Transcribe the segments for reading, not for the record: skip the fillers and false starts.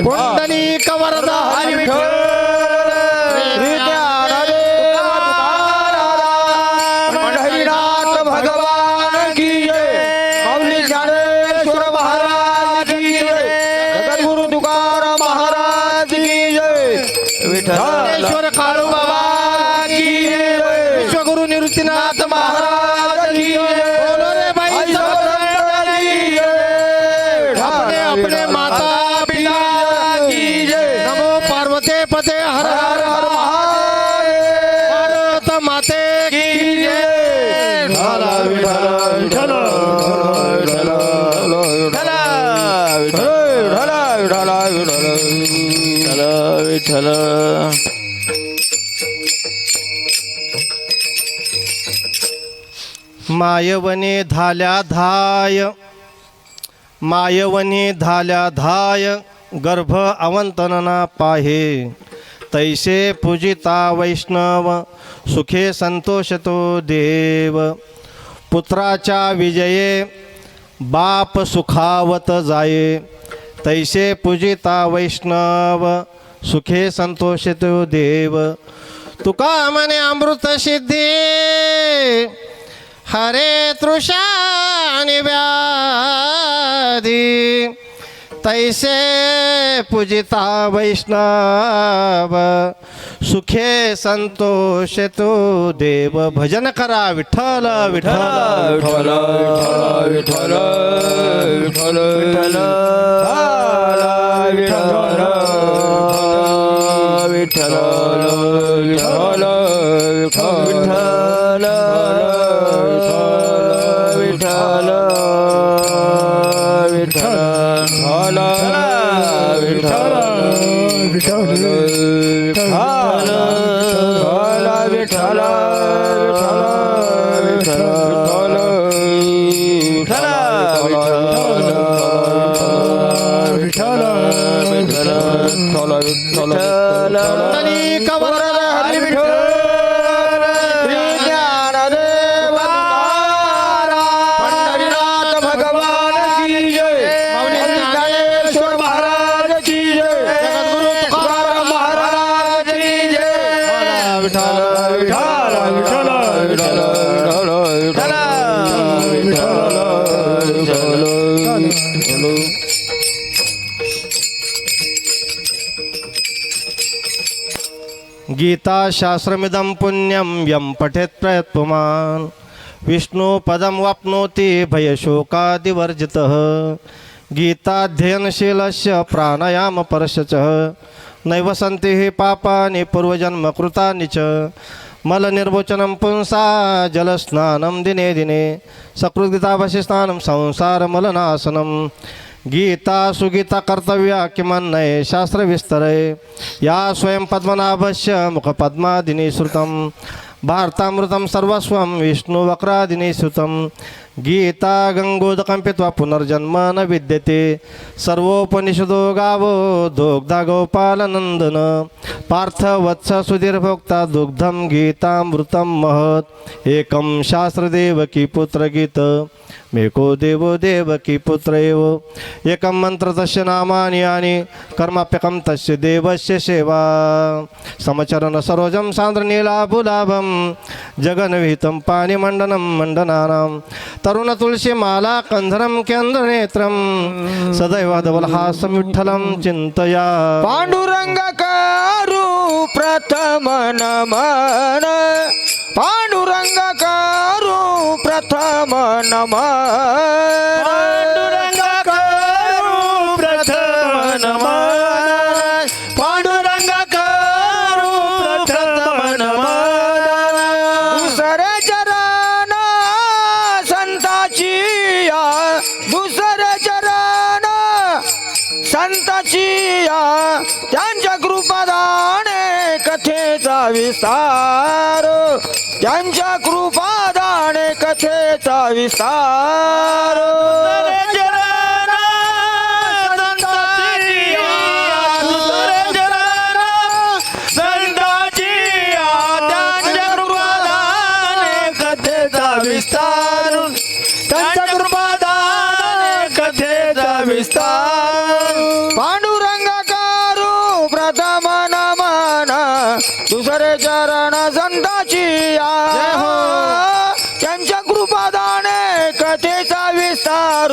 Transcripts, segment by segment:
पुंडलिक वरदा हरी विठ्ठल पंढरीनाथ भगवान की जय माऊली ज्ञानेश्वर महाराज की जय जगद्गुरु तुकाराम महाराज की जय विठ्ठलेश्वर काळूबाबा की जय विश्वगुरु निवृत्तीनाथ महाराज की जय बोलो रे भाई अपने अपने माता पते हर हर हर भारत माते की जय ढाला विठ्ठल विठ्ठल विठ्ठल मायवने धाल्या धाय मायवने धाल्या धाय गर्भ अवंतनना पाहे तैसे पूजिता वैष्णव सुखे संतोषतो देव पुत्राच्या विजये बाप सुखावत जाये तैसे पूजिता वैष्णव सुखे संतोषतो देव तुका म्हणे अमृत सिद्धी हरे तृषा व्याधी तैसे पूजिता वैष्णव सुखे संतोष तो देव भजन करा विठ्ठल विठ्ठल विठ्ठल विठ्ठल विठ्ठल विठ्ठल विठ्ठल विठ्ठल विठ्ठल गीता शास्त्रमिदं पुण्यं यं पठेत् प्रयत्पुमान् विष्णु पदं वाप्नोति भयशोकादिवर्जितः गीताध्ययनशीलस्य प्राणायामपरश्च नैव सन्ति हि पापानि पूर्वजन्मकृतानि च मलनिर्वोचनं पुंसा जलस्नानं दिने दिने सकृद्गीतावशिस्नानं संसारमलनाशनं गीता सुगीता कर्तव्या किमन्नये शास्त्रविस्तरे या स्वयं पद्मनाभस्य मुखपद्मादिनी श्रुतं भारतामृतं सर्वस्वं विष्णुवक्रादिनी श्रुतं गीता गंगोदकं पीत्वा पुनर्जन्म न विद्यते सर्वोपनिषदो गावो दुग्धा गोपालनंदन पार्थ वत्स सुधीर्भोक्ता दुग्धं गीतामृतं महत् एकं शास्त्रदेवकी पुत्रगीत मेको देवो देवकी पुत्र एव एकं मंत्र तस्य नामानि यानि कर्माप्यकं तस्य देवस्य सेवा समचरण सरोजं सान्द्रनीलाभुलाभं जगन्वितं पाणिमण्डनं मण्डनानां तरुण तुलसी माला कंधरं केन्द्रनेत्रं सदैव धवलहासं विठ्ठलं चिन्तया पांडुरंगकारू प्रथम नमन पांडुरंगकारू प्रथम नमन पांडुरंगकारू प्रथम नमन पांडुरंगकारू प्रथम नमन दुसरे चरण संताची या दुसरे चरण संताची या त्यांच्या कृपादाने कथेचा विस्तार त्यांच्या कृपादाने कथेचा विस्तार विस्तार त्यांच्या कृपादाने कथेचा विस्तार पांडुरंगाकारू प्रथम नमन दुसरे चरण संताची त्यांच्या कृपादाने कथेचा विस्तार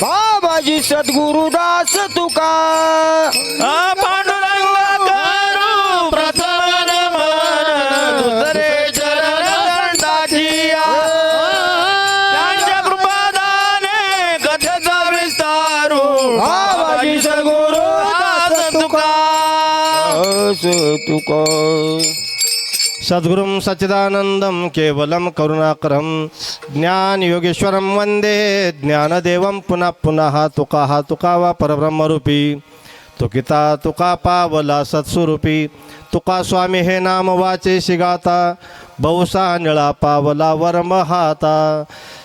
बाबाजी सद्गुरुदास तुका पांडुरंगाकारू प्रथम नमन दुसरे चरण संताची तुका सद्गुरुं सच्चिदानंदं केवलं करुणाकरं ज्ञान योगेश्वरं वंदे ज्ञानदेवं पुनः पुनः तुका वा परब्रह्मरूपी तुकिता तुका पावला सत्स्वरूपी तुका स्वामी हे नाम वाचे शिगाता बहुसा निळा पावला वर्म हाता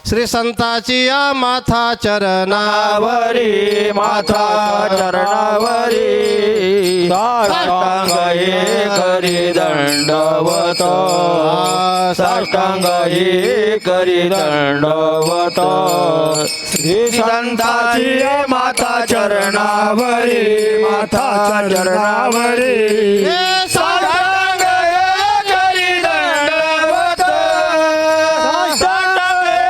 श्री संताची या माथा चरणावरी माथा चरणावरी साष्टांग हे करी दंडवत साष्टांग हे करी दंडवत श्री संताची माथा चरणावरी माथा चरणावरी साष्टांग हे करी दंडवत साष्टांग हे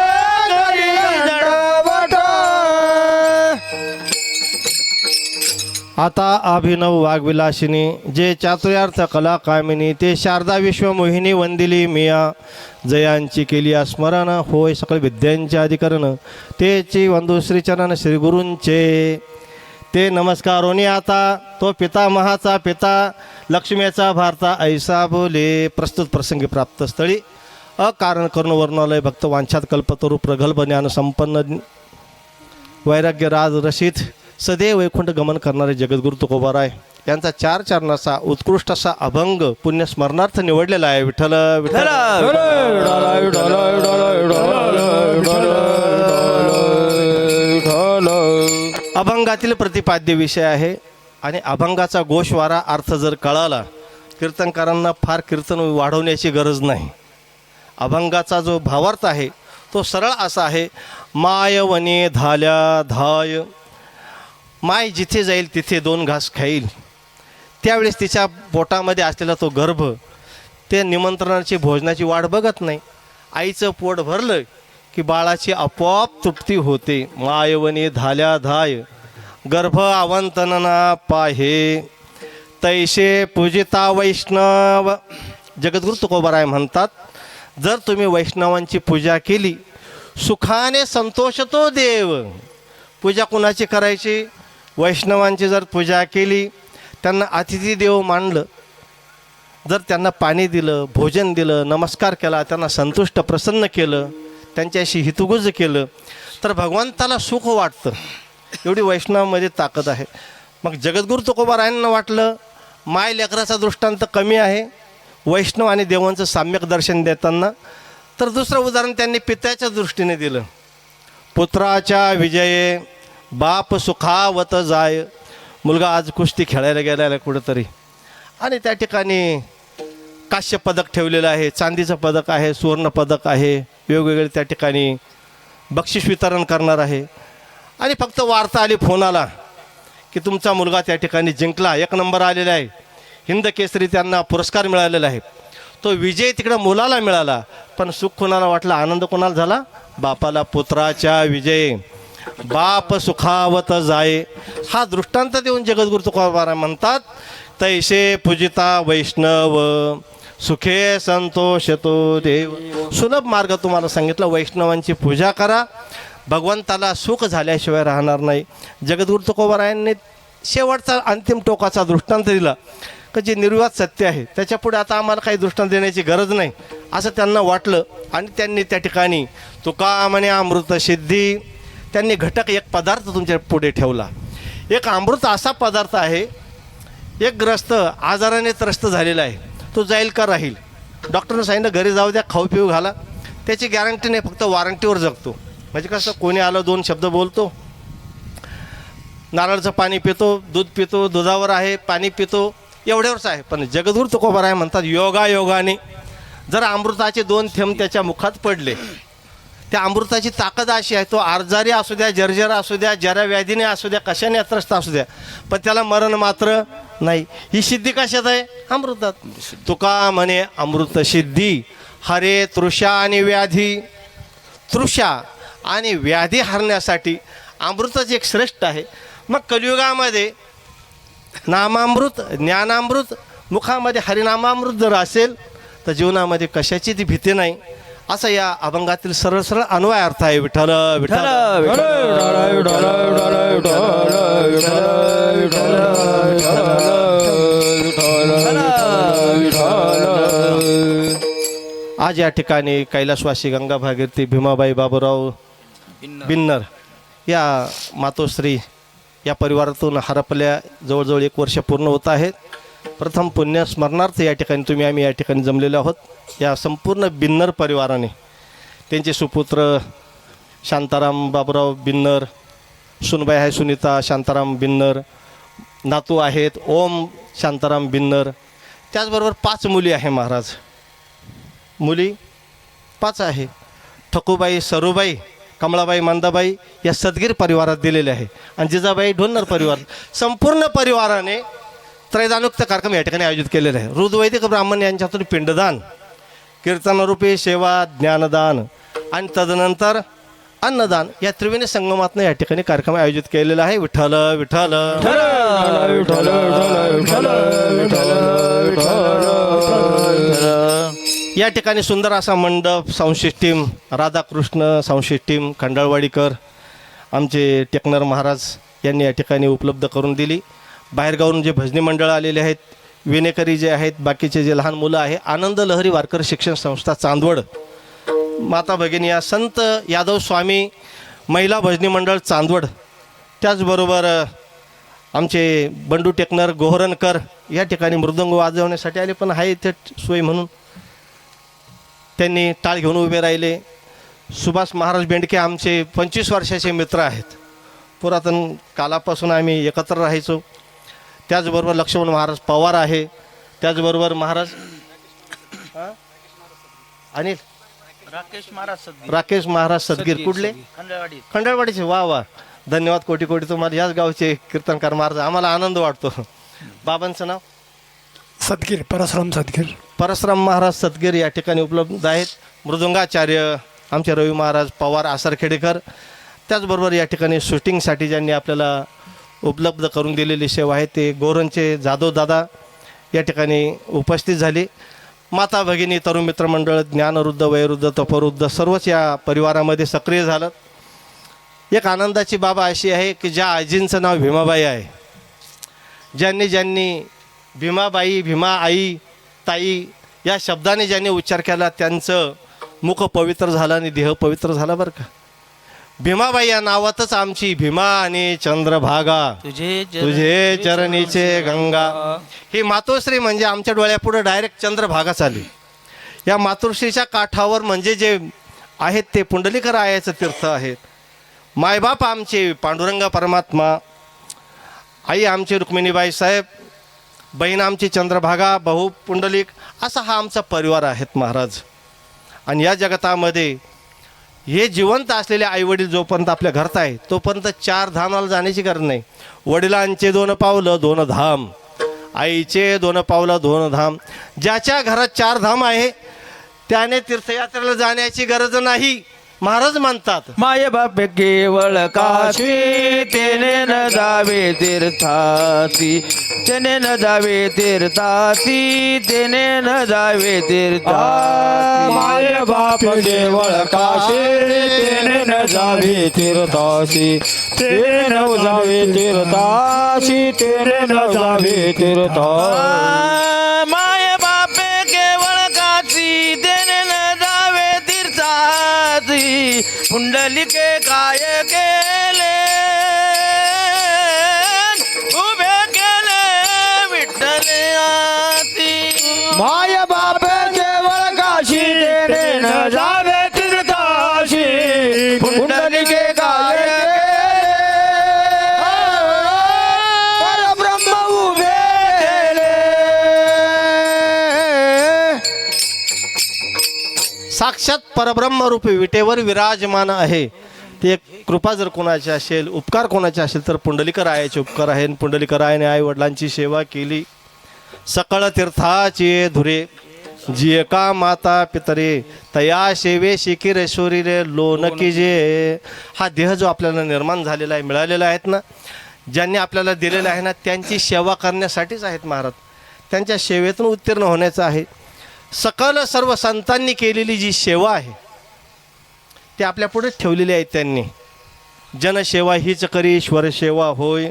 करी दंडवत आता अभिनव वाग्विलासिनी जे चातुर्यार्थ कला कामिनी ते शारदा विश्वमोहिनी वंदिली मिया जयांची केली स्मरण होय सकळ विद्यांचे अधिकरण तेची वंदू श्रीचरण श्री गुरूंचे ते नमस्कारोनी आता तो पितामहाचा पिता लक्ष्मीचा भारता ऐसा बोले प्रस्तुत प्रसंगी प्राप्त स्थळी अकारण करून वर्णालय भक्त वांछात कल्पतरू प्रगल्भ ज्ञान संपन्न वैराग्य राज रसित सदैव वैकुंठ गमन करणारे जगद्गुरु तुकोबाराय यांचा चार चरणाचा उत्कृष्ट असा अभंग पुण्य स्मरणार्थ निवडलेला आहे. विठ्ठल विठ्ठल अभंगातील प्रतिपाद्य विषय आहे आणि अभंगाचा गोषवारा अर्थ जर कळाला कीर्तनकारांना फार कीर्तन वाढवण्याची गरज नाही. अभंगाचा जो भावार्थ आहे तो सरळ असा आहे. मायवने धाल्या धाय माय जिथे जाईल तिथे दोन घास खाईल त्यावेळेस तिच्या पोटामध्ये असलेला तो गर्भ ते निमंत्रणाची भोजनाची वाट बघत नाही. आईचं पोट भरलं की बाळाची आपोआप तृप्ती होते. मायवने धाल्या धाय गर्भ आवंतनना पाहे तैसे पूजिता वैष्णव जगद्गुरु तुकोबाराय म्हणतात जर तुम्ही वैष्णवांची पूजा केली सुखाने संतोषतो देव. पूजा कुणाची करायची? वैष्णवांची जर पूजा केली त्यांना अतिथी देव मानलं जर त्यांना पाणी दिलं भोजन दिलं नमस्कार केला त्यांना संतुष्ट प्रसन्न केलं त्यांच्याशी हितगुज केलं तर भगवंताला सुख वाटतं. एवढी वैष्णवामध्ये ताकद आहे. मग जगद्गुरु तुकोबारायांना वाटलं माय लेकराचा दृष्टांत कमी आहे वैष्णव आणि देवांचं साम्यक दर्शन देताना तर दुसरं उदाहरण त्यांनी पित्याच्या दृष्टीने दिलं. पुत्राच्या विजये बाप सुखावत जाय. मुलगा आज कुस्ती खेळायला गेलेला कुठंतरी आणि त्या ठिकाणी काश्य पदक ठेवलेलं आहे चांदीचं पदक आहे सुवर्ण पदक आहे वेगवेगळे त्या ठिकाणी बक्षीस वितरण करणार आहे आणि फक्त वार्ता आली फोन आला की तुमचा मुलगा त्या ठिकाणी जिंकला 1 नंबर आलेला आहे हिंद केसरी त्यांना पुरस्कार मिळालेला आहे. तो विजय तिकडं मुलाला मिळाला पण सुख कोणाला वाटला आनंद कोणाला झाला? बापाला. पुत्राच्या विजय बाप सुखावत जाये हा दृष्टांत देऊन जगद्गुरु तुकोबाराय म्हणतात तैसे पूजिता वैष्णव सुखे संतोषतो देव. सुलभ मार्ग तुम्हाला सांगितलं वैष्णवांची पूजा करा भगवंताला सुख झाल्याशिवाय राहणार नाही. जगद्गुरु तुकोबारायांनी शेवटचा अंतिम टोकाचा दृष्टांत दिला. की जे निर्वाद सत्य आहे त्याच्यापुढे आता आम्हाला काही दृष्टांत देण्याची गरज नाही असं त्यांना वाटलं. आणि त्यांनी त्या ठिकाणी तुका म्हणे अमृत सिद्धी, त्यांनी घटक एक पदार्थ तुमच्या पुढे ठेवला. एक अमृत असा पदार्थ आहे, एक ग्रस्त आजाराने त्रस्त झालेला आहे, तो जाईल का राहील. डॉक्टरनं सांगितलं घरी जाऊ द्या, खाऊ पिऊ घाला. त्याची गॅरंटी नाही, फक्त वॉरंटीवर जगतो. म्हणजे कसं कोणी आलं 2 शब्द बोलतो, नारळाचं पाणी पितो, दूध पितो, दुधावर आहे, पाणी पितो, एवढ्यावरच आहे. पण जगद्गुरू तुकोबा आहे म्हणतात योगायोगाने जर अमृताचे 2 थेंब त्याच्या मुखात पडले, त्या अमृताची ताकद अशी आहे, तो आजारी असू द्या, जर्जर असू द्या, जरा व्याधीने असू द्या, कशाने त्रस्त असू द्या, पण त्याला मरण मात्र नाही. ही सिद्धी कशात आहे? अमृतात. तुका म्हणे अमृत सिद्धी हरे तृषा आणि व्याधी. तृषा आणि व्याधी हरण्यासाठी अमृतच एक श्रेष्ठ आहे. मग कलियुगामध्ये नामामृत, ज्ञानामृत, मुखामध्ये हरिनामामृत जर असेल तर जीवनामध्ये कशाची ती भीती नाही. असं या अभंगातील सरळ सरळ अन्वय अर्थ आहे. विठ्ठल विठ्ठल आज या ठिकाणी कैलासवासी गंगा भागीरथी भीमाबाई बाबूराव बिन्नर या मातोश्री या परिवारातून हरपल्या जवळजवळ 1 वर्ष पूर्ण होत आहेत. प्रथम पुण्य स्मरणार्थ या ठिकाणी आम्ही या ठिकाणी जमलेलो आहोत. या संपूर्ण बिन्नर परिवाराने त्यांचे सुपुत्र शांताराम बाबूराव बिन्नर, सुनबाई आहे सुनीता शांताराम बिन्नर, नातू आहेत ओम शांताराम बिन्नर, त्याचबरोबर 5 मुली आहे महाराज. मुली 5 आहे. ठकूबाई, सरूबाई, कमळाबाई, मंदाबाई या सदगीर परिवारात दिलेले आहे. आणि जिजाबाई ढोन्नर परिवार. संपूर्ण परिवाराने त्रैदानुक्त कार्यक्रम या ठिकाणी आयोजित केलेला आहे. ऋद्वैदिक ब्राह्मण यांच्यातून पिंडदान, कीर्तनरूपी सेवा, ज्ञानदान आणि तदनंतर अन्नदान या त्रिवेणी संगमातनं या ठिकाणी कार्यक्रम आयोजित केलेला आहे. विठ्ठल विठ्ठल या ठिकाणी सुंदर असा मंडप, sound team, Radhakrishna sound team Khandalwadikar आमचे टेकनर महाराज यांनी या ठिकाणी उपलब्ध करून दिली. बाहेरगावून जे भजनी मंडळ आलेले आहेत, विनेकरी जे आहेत, बाकीचे जे लहान मुलं आहे, आनंद लहरी वारकरी शिक्षण संस्था चांदवड, माता भगिनी या संत यादव स्वामी महिला भजनी मंडळ चांदवड, त्याचबरोबर आमचे बंडू टेकनर गोहरणकर या ठिकाणी मृदंग वाजवण्यासाठी आले, पण आहे इथे सोय म्हणून त्यांनी टाळ घेऊन उभे राहिले. सुभाष महाराज बेंडके आमचे 25 वर्षाचे मित्र आहेत. पुरातन कालापासून आम्ही एकत्र राहायचो. त्याचबरोबर लक्ष्मण महाराज पवार आहे. त्याचबरोबर महाराज अनिल राकेश महाराज सदगीर कुठले? खंडाळवाडीचे. वा वा, धन्यवाद कोटी कोटी तुम्हाला. याच गावचे कीर्तनकार महाराज, आम्हाला आनंद वाटतो. बाबांचं नाव? सदगीर, परशुराम सदगीर. परशुराम महाराज सदगीर या ठिकाणी उपलब्ध आहेत. मृदुंगाचार्य आमचे रवी महाराज पवार आसरखेडेकर. त्याचबरोबर या ठिकाणी शूटिंगसाठी ज्यांनी आपल्याला उपलब्ध करून दिलेली सेवा आहे ते गोरणचे जाधव दादा या ठिकाणी उपस्थित झाले. माता भगिनी, तरुण मित्रमंडळ, ज्ञानवृद्ध, वयोवृद्ध, तपवृद्ध सर्वच या परिवारामध्ये सक्रिय झालं. एक आनंदाची बाब अशी आहे की ज्या आजींचं नाव भीमाबाई आहे, ज्यांनी भीमाबाई, भीमा आई, ताई या शब्दाने ज्यांनी उच्चार केला त्यांचं मुख पवित्र झालं आणि देह पवित्र झाला बरं का. भीमाबाई या नावातच आमची भीमा आणि चंद्रभागा तुझे चरणीचे गंगा, ही मातोश्री म्हणजे आमच्या डोळ्यापुढे डायरेक्ट चंद्रभागा चालली. या मातोश्रीच्या काठावर म्हणजे जे आहेत ते पुंडलिकरायाचं तीर्थ आहेत. मायबाप आमचे पांडुरंग परमात्मा, आई आमची रुक्मिणीबाई साहेब, बहीण आमची चंद्रभागा, भाऊ पुंडलिक, असा हा आमचा परिवार आहेत महाराज. आणि या जगतामध्ये हे जिवंत असलेले आईवडील जोपर्यंत आपल्या घरात आहे तोपर्यंत 4 धामाला जाण्याची गरज नाही. वडिलांचे 2 पावलं 2 धाम, आईचे 2 पावलं 2 धाम. ज्याच्या घरात 4 धाम आहे त्याने तीर्थयात्रेला जाण्याची गरज नाही. महाराज म्हणतात, माय बाप केवळ काशी तेने न जावे तीर्थाती, तेने न जावे तीर्थाती, तेने न जावे तीर्थाती. माय बाप केवळ काशी तेने न जावे तीर्थाती, तेने न जावे तीर्थाशी तेने न जावे तीर्था माय बापे केवळ काची देणे न जावे तीर्थाची पुंडलिके काय केले उभे केले विठ्ठले आती माय बाप केवळ काशी तेने न जावे तीर्थाशी पुंडलिके काय परब्रह्म उभे केले. साक्षात परब्रह्म रूपी विटेवर विराजमान आहे. ती एक कृपा जर कोणाची असेल, उपकार कोणाचे असेल तर पुंडलिकरायाचे उपकार आहे. पुंडलिकरायाने आई वडिलांची सेवा केली. सकळ तीर्थाची धुरे जी का माता पितरे तया शेवे शिकिरेश्वरी रे लोनकी जे. हा देह जो आपल्याला निर्माण झालेला आहे, मिळालेला आहेत ना, ज्यांनी आपल्याला दिलेला आहे ना, त्यांची सेवा करण्यासाठीच आहेत महाराज. त्यांच्या सेवेतून उत्तीर्ण होण्याचं आहे. सकल सर्व संतांनी केलेली जी सेवा आहे ती आपल्या पुढे ठेवलेली आहे त्यांनी. जनसेवा हीच करी ईश्वर सेवा होय.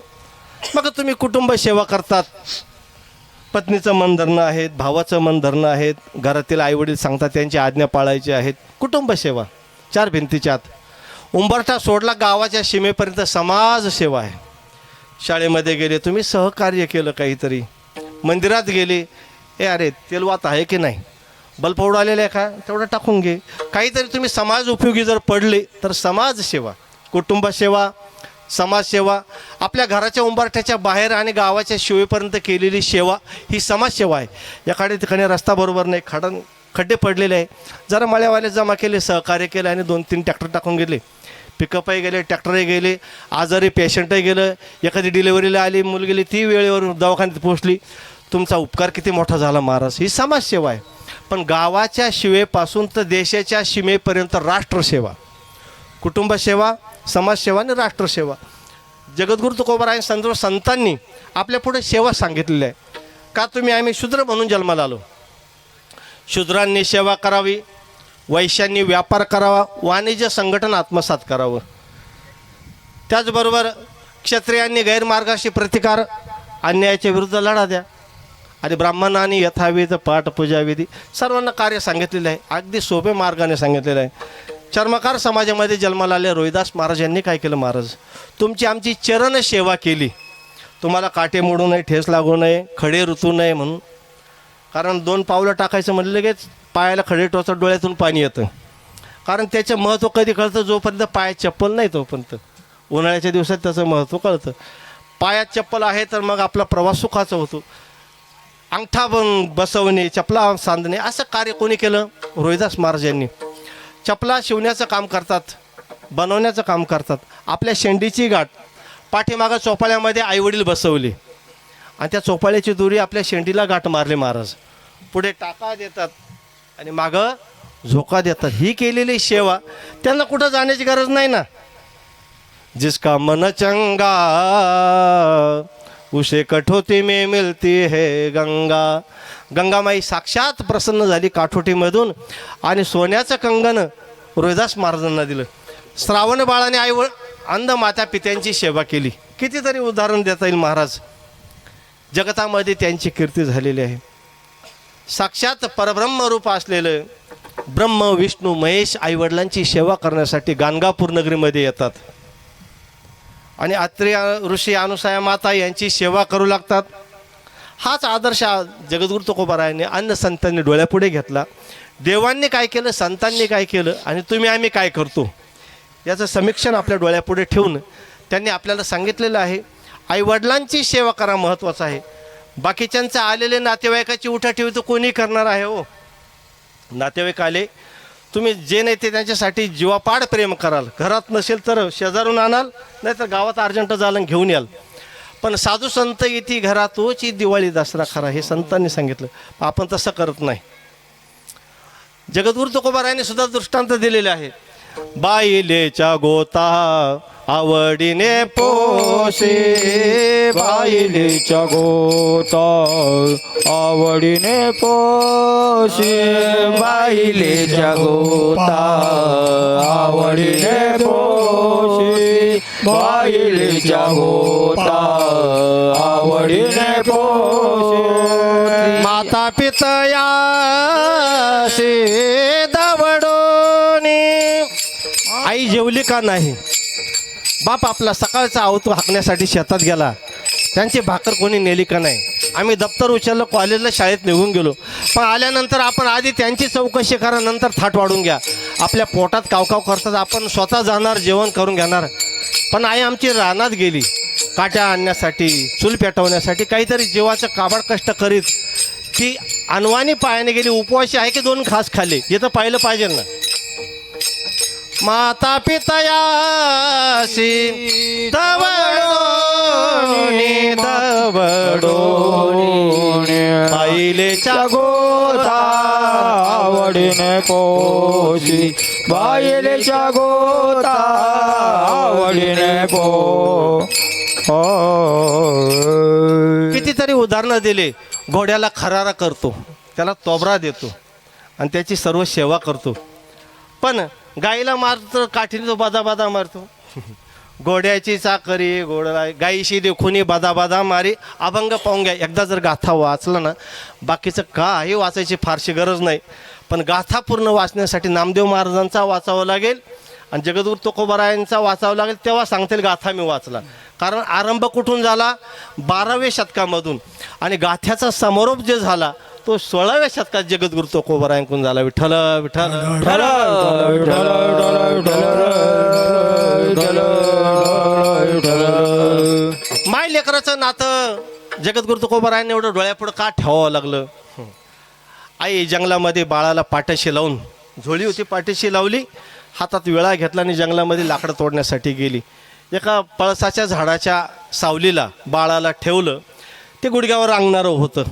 मग तुम्ही कुटुंब सेवा करतात, पत्नीचं मन धरणं आहेत, भावाचं मन धरणं आहेत, घरातील आईवडील सांगतात त्यांची आज्ञा पाळायची आहेत. कुटुंब सेवा चार भिंतीच्या आत. उंबरठा सोडला गावाच्या सीमेपर्यंत समाजसेवा आहे. शाळेमध्ये गेले तुम्ही सहकार्य केलं, काहीतरी मंदिरात गेले, अरे तेलवात आहे की नाही, बल्ब उडालेलं आहे का, तेवढं टाकून घे. काहीतरी तुम्ही समाज उपयोगी जर पडले तर समाजसेवा, कुटुंबसेवा, समाजसेवा, आपल्या घराच्या उंबरठ्याच्या बाहेर आणि गावाच्या शिवेपर्यंत केलेली सेवा ही समाजसेवा आहे. एखाद्या ठिकाणी रस्ता बरोबर नाही, खड्डे पडलेले आहे, जरा मळ्यावाले जमा केले, सहकार्य केलं आणि 2-3 ट्रॅक्टर टाकून गेले. पिकअपही गेले, ट्रॅक्टरही गेले, आजारी पेशंटही गेलं, एखादी डिलिव्हरीला आली मुलगी गेली, ती वेळेवर दवाखान्यात पोहोचली. तुमचा उपकार किती मोठा झाला महाराज. ही समाजसेवा आहे. पण गावाच्या शिवेपासून तर देशाच्या सीमेपर्यंत राष्ट्रसेवा, कुटुंबसेवा, समाजसेवा आणि राष्ट्रसेवा. जगद्गुरु तुकोबाराय सर्व संतांनी आपल्या पुढे सेवा सांगितलेली आहे. का तुम्ही आम्ही शूद्र म्हणून जन्माला आलो. शूद्रांनी सेवा करावी, वैश्यांनी व्यापार करावा, वाणिज्य संघटन आत्मसात करावं. त्याचबरोबर क्षत्रियांनी गैरमार्गाशी प्रतिकार, अन्यायाच्या विरुद्ध लढा द्या. आणि ब्राह्मणांनी यथाविध पाठ पूजाविधी सर्वांना कार्य सांगितलेलं आहे. अगदी सोपे मार्गाने सांगितलेलं आहे. चर्मकार समाजामध्ये जन्माला आले रोहिदास महाराज यांनी काय केलं, महाराज तुमची आमची चरण सेवा केली. तुम्हाला काटे मोडू नये, ठेस लागू नये, खडे ऋतू नये म्हणून. कारण 2 पावलं टाकायचं म्हणलं लगेच पायाला खडे टोचत, डोळ्यातून पाणी येतं. कारण त्याचं महत्त्व कधी कळतं, जोपर्यंत पायात चप्पल नाही तोपर्यंत. उन्हाळ्याच्या दिवसात त्याचं महत्त्व कळतं. पायात चप्पल आहे तर मग आपला प्रवास सुखाचा होतो. अंगठा बसवणे, चपला सांधणे असं कार्य कोणी केलं, रोहिदास महाराज यांनी. चपला शिवण्याचं काम करतात, बनवण्याचं काम करतात. आपल्या शेंडीची गाठ पाठीमागं चोपाळ्यामध्ये आईवडील बसवली आणि त्या चोपाळ्याची दोरी आपल्या शेंडीला गाठ मारली महाराज. पुढे टाका देतात आणि मागं झोका देतात. ही केलेली सेवा त्यांना कुठं जाण्याची गरज नाही ना. जिसका मन चंगा उसे कठोती में मिलती है गंगा. गंगामाई साक्षात प्रसन्न झाली काठोटीमधून आणि सोन्याचं कंगन रोहिदास महाराजांना दिलं. श्रावण बाळाने अंध माता पित्यांची सेवा केली. कितीतरी उदाहरण देता येईल महाराज. जगतामध्ये त्यांची कीर्ती झालेली आहे. साक्षात परब्रह्म रूप असलेलं ब्रह्म विष्णू महेश आईवडिलांची सेवा करण्यासाठी गाणगापूर नगरीमध्ये येतात आणि अत्रि ऋषी अनुसया माता यांची सेवा करू लागतात. हाच आदर्श जगद्गुरु तुकोबारायांनी अन्य संतांनी डोळ्यापुढे घेतला. देवांनी काय केलं, संतांनी काय केलं आणि तुम्ही आम्ही काय करतो याचं समीक्षण आपल्या डोळ्यापुढे ठेवून त्यांनी आपल्याला सांगितलेलं आहे. आईवडिलांची सेवा करा महत्त्वाचं आहे. बाकीच्यांचं आलेले नातेवाईकाची उठाठेवी तर कोणी करणार आहे हो. नातेवाईक आले, तुम्ही जे नाही ते त्यांच्यासाठी जीवापाड प्रेम कराल. घरात नसेल तर शेजारून आणाल, नाही तर गावात अर्जंट झालं घेऊन याल. पण साधू संत येती घरा तोची दिवाळी दसरा खरा, हे संतांनी सांगितलं. आपण तसं करत नाही. जगद्गुरु तुकोबारायांनी सुद्धा दृष्टांत दिलेले आहे. बाईलेच्या गोता आवडीने पोसे, बाईलेच्या गोता आवडीने पोसे, बाईलेच्या गोता आवडीने पोसे, बाई बाईच्या गोता आवडीने पोषी माता पितयासी दवडोनी आई जेवली का नाही. बाप आपला सकाळचा आवतो हाकण्यासाठी शेतात गेला, त्यांची भाकर कोणी नेली का नाही. आम्ही दप्तर उचललं, कॉलेजला शाळेत निघून गेलो, पण आल्यानंतर आपण आधी त्यांची चौकशी करा, नंतर थाट वाढून घ्या. आपल्या पोटात कावकाव करतात, आपण स्वतः जाणार जेवण करून घेणार. पण आई आमची रानात गेली काट्या आणण्यासाठी, चूल पेटवण्यासाठी, काहीतरी जीवाचं काबाड कष्ट करीत ती अनवाणी पायाने गेली. उपवाशी आहे की 2 घास खाल्ले हे तर पाहिलं पाहिजे ना. माता पितयासी दवडोनी दवडोनी बाईलेच्या गोता आवडीने पोषी बाईलेच्या गोता आवडीने कितीतरी उदाहरणं दिले. घोड्याला खरारा करतो, त्याला तोबरा देतो आणि त्याची सर्व सेवा करतो. पण गाईला मारतो, काठीने तो बादा मारतो. घोड्याची चाकरी घोडा गाईशी देखुनी बादा मारी. अभंग पाहून घ्या, एकदा जर गाथा वाचला ना, बाकीचं काही वाचायची फारशी गरज नाही. पण गाथा पूर्ण वाचण्यासाठी नामदेव महाराजांचा वाचावं लागेल आणि जगद्गुरू तुकोबारायांचा वाचावं लागेल, तेव्हा सांगतील गाथा मी वाचला. कारण आरंभ कुठून झाला? 12व्या शतकामधून, आणि गाथ्याचा समारोप जे झाला तो 16व्या शतकात जगद्गुरू तुकोबारायांकडून झाला. विठ्ठल विठ्ठल विठ्ठल विठ्ठल विठ्ठल. माय लेकराचं नातं जगद्गुरू तुकोबारायांनी एवढं डोळ्यापुढं का ठेवावं लागलं? आई जंगलामध्ये बाळाला पाठीशी लावून, झोळी होती पाठीशी लावली, हातात विळा घेतला आणि जंगलामध्ये लाकडं तोडण्यासाठी गेली. एका पळसाच्या झाडाच्या सावलीला बाळाला ठेवलं. ते गुडघ्यावर अंगणारं होतं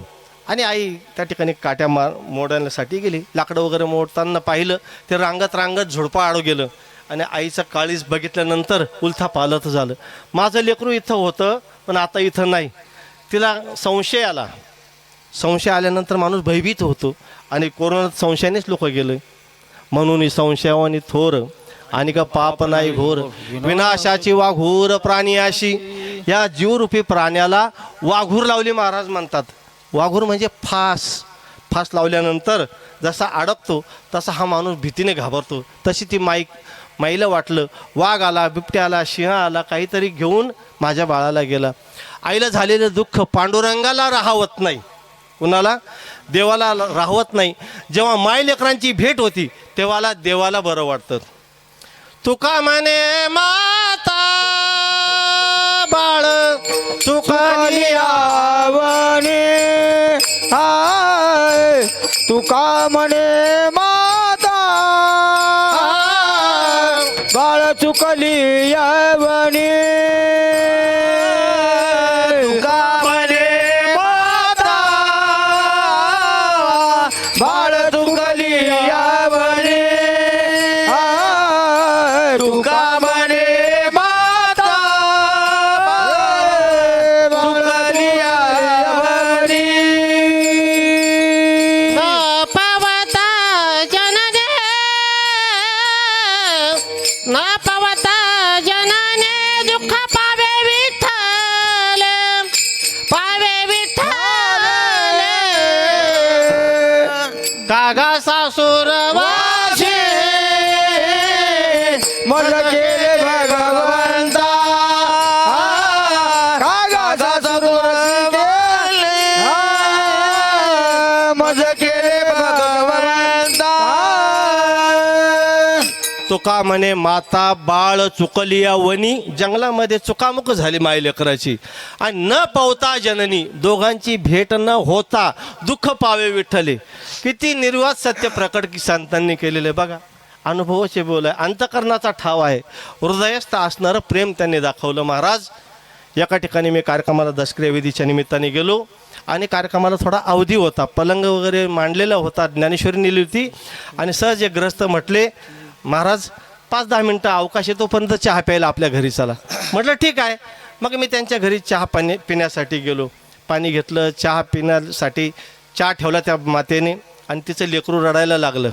आणि आई त्या ठिकाणी काट्या मोडण्यासाठी गेली. लाकडं वगैरे मोडताना पाहिलं, ते रांगत झुडपं आडू गेलं आणि आईचं काळीज बघितल्यानंतर उलथा पालत झालं. माझं लेकरू इथं होतं पण आता इथं नाही. तिला संशय आला. संशय आल्यानंतर माणूस भयभीत होतो आणि कोरोनात संशयानेच लोक गेलं. म्हणून संशयावानी थोर आणि का पाप नाही घोर, विनाशाची वाघूर प्राणी अशी. या जीवरूपी प्राण्याला वाघूर लावली महाराज म्हणतात. वाघूर म्हणजे फास लावल्यानंतर जसा अडकतो तसा हा माणूस भीतीने घाबरतो. तशी ती माईला वाटलं वाघ आला, बिबट्या आला, सिंह आला, काहीतरी घेऊन माझ्या बाळाला गेला. आईला झालेलं दुःख पांडुरंगाला राहवत नाही, कुणाला? देवाला राहवत नाही. जेव्हा माय लेकरांची भेट होती तेव्हाला देवाला बरं वाटतं. तुका म्हणे माता बाळ तुका आवणे हाय तुका म्हणे माता बाळ चुकली यावणी. तुका म्हणे माता बाळ चुकली यावणी. तुका म्हणे माता चुकली यावणी. पवता जनने ना पवता जनने दुःख पावे विठ्ठल कागा सासूर वाशे मज केले भगवंता कागाचा सुरवात मज केले भगवंता. तुका म्हणे माता बाळ चुकली या वनी. जंगलामध्ये चुकामुक झाली माय लेकराची आणि न पावता जननी, दोघांची भेट न होता दुःख पावे विठ्ठले. किती निर्वाद सत्य प्रकट की संतांनी केलेले बघा. अनुभवाचे बोल आहे, अंतकरणाचा ठाव आहे, हृदयस्थ असणारं प्रेम त्यांनी दाखवलं. महाराज एका ठिकाणी मी कार्यक्रमाला दशक्रिया विधीच्या निमित्ताने गेलो आणि कार्यक्रमाला थोडा अवधी होता, पलंग वगैरे मांडलेला होता, ज्ञानेश्वरी नेली होती आणि सहज एक ग्रस्त म्हटले महाराज 5-10 मिनटं अवकाश येतो तोपर्यंत चहा प्यायला आपल्या घरी चला. म्हटलं ठीक आहे. मग मी त्यांच्या घरी चहा पिण्यासाठी गेलो. पाणी घेतलं, चहा पिण्यासाठी चहा ठेवला त्या मातेने आणि तिचं लेकरू रडायला लागलं.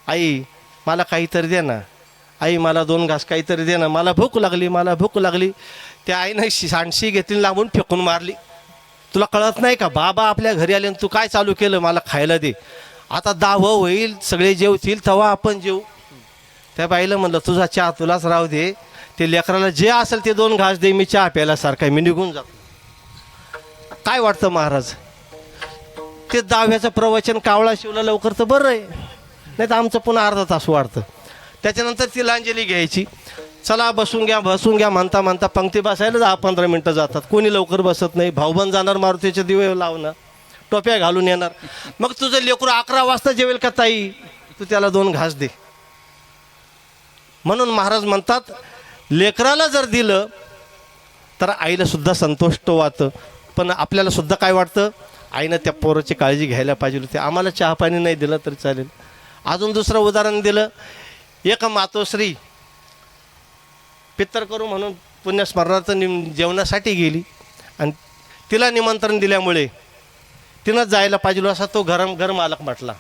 आई मला काहीतरी दे ना. आई मला 2 घास काहीतरी दे ना, मला भूक लागली, मला भूक लागली. त्या आईनं सांडशी घेतली, लांबून फेकून मारली. तुला कळत नाही का, बाबा आपल्या घरी आले आणि तू काय चालू केलं, मला खायला दे. आता 10 होईल, सगळे जेवतील तेव्हा आपण जेवू. त्या बाईला म्हणलं तुझा चहा तुलाच राहू दे, ते लेकराला जे असेल ते 2 घास दे, मी चहा प्यायल्यासारखा आहे, मी निघून जातो. काय वाटतं महाराज, ते 10व्याचं प्रवचन कावळा शिवला लवकर तर बरं आहे, नाही तर आमचं पुन्हा अर्धा तास वाढतं. त्याच्यानंतर तिलांजली घ्यायची. चला बसून घ्या म्हणता म्हणता पंक्ती बसायला 10-15 मिनटं जातात. कोणी लवकर बसत नाही. भाऊबंद जाणार, मारुतीचे दिवे लावणार, टोप्या घालून येणार. मग तुझं लेकरू 11 वाजता जेवेल का ताई, तू त्याला 2 घास दे. म्हणून महाराज म्हणतात लेकराला जर दिलं तर आईला सुद्धा संतुष्ट वाटतं. पण आपल्याला सुद्धा काय वाटतं, आईनं त्या पोराची काळजी घ्यायला पाहिजे होती, आम्हाला चहा पाणी नाही दिलं तरी चालेल. अजून दुसरं उदाहरण दिलं, एक मातोश्री पित्तर करू म्हणून पुण्यस्मरणार्थ जेवणासाठी गेली आणि तिला निमंत्रण दिल्यामुळे तिनं जायला पाहिजे असा तो घर मालक म्हटला.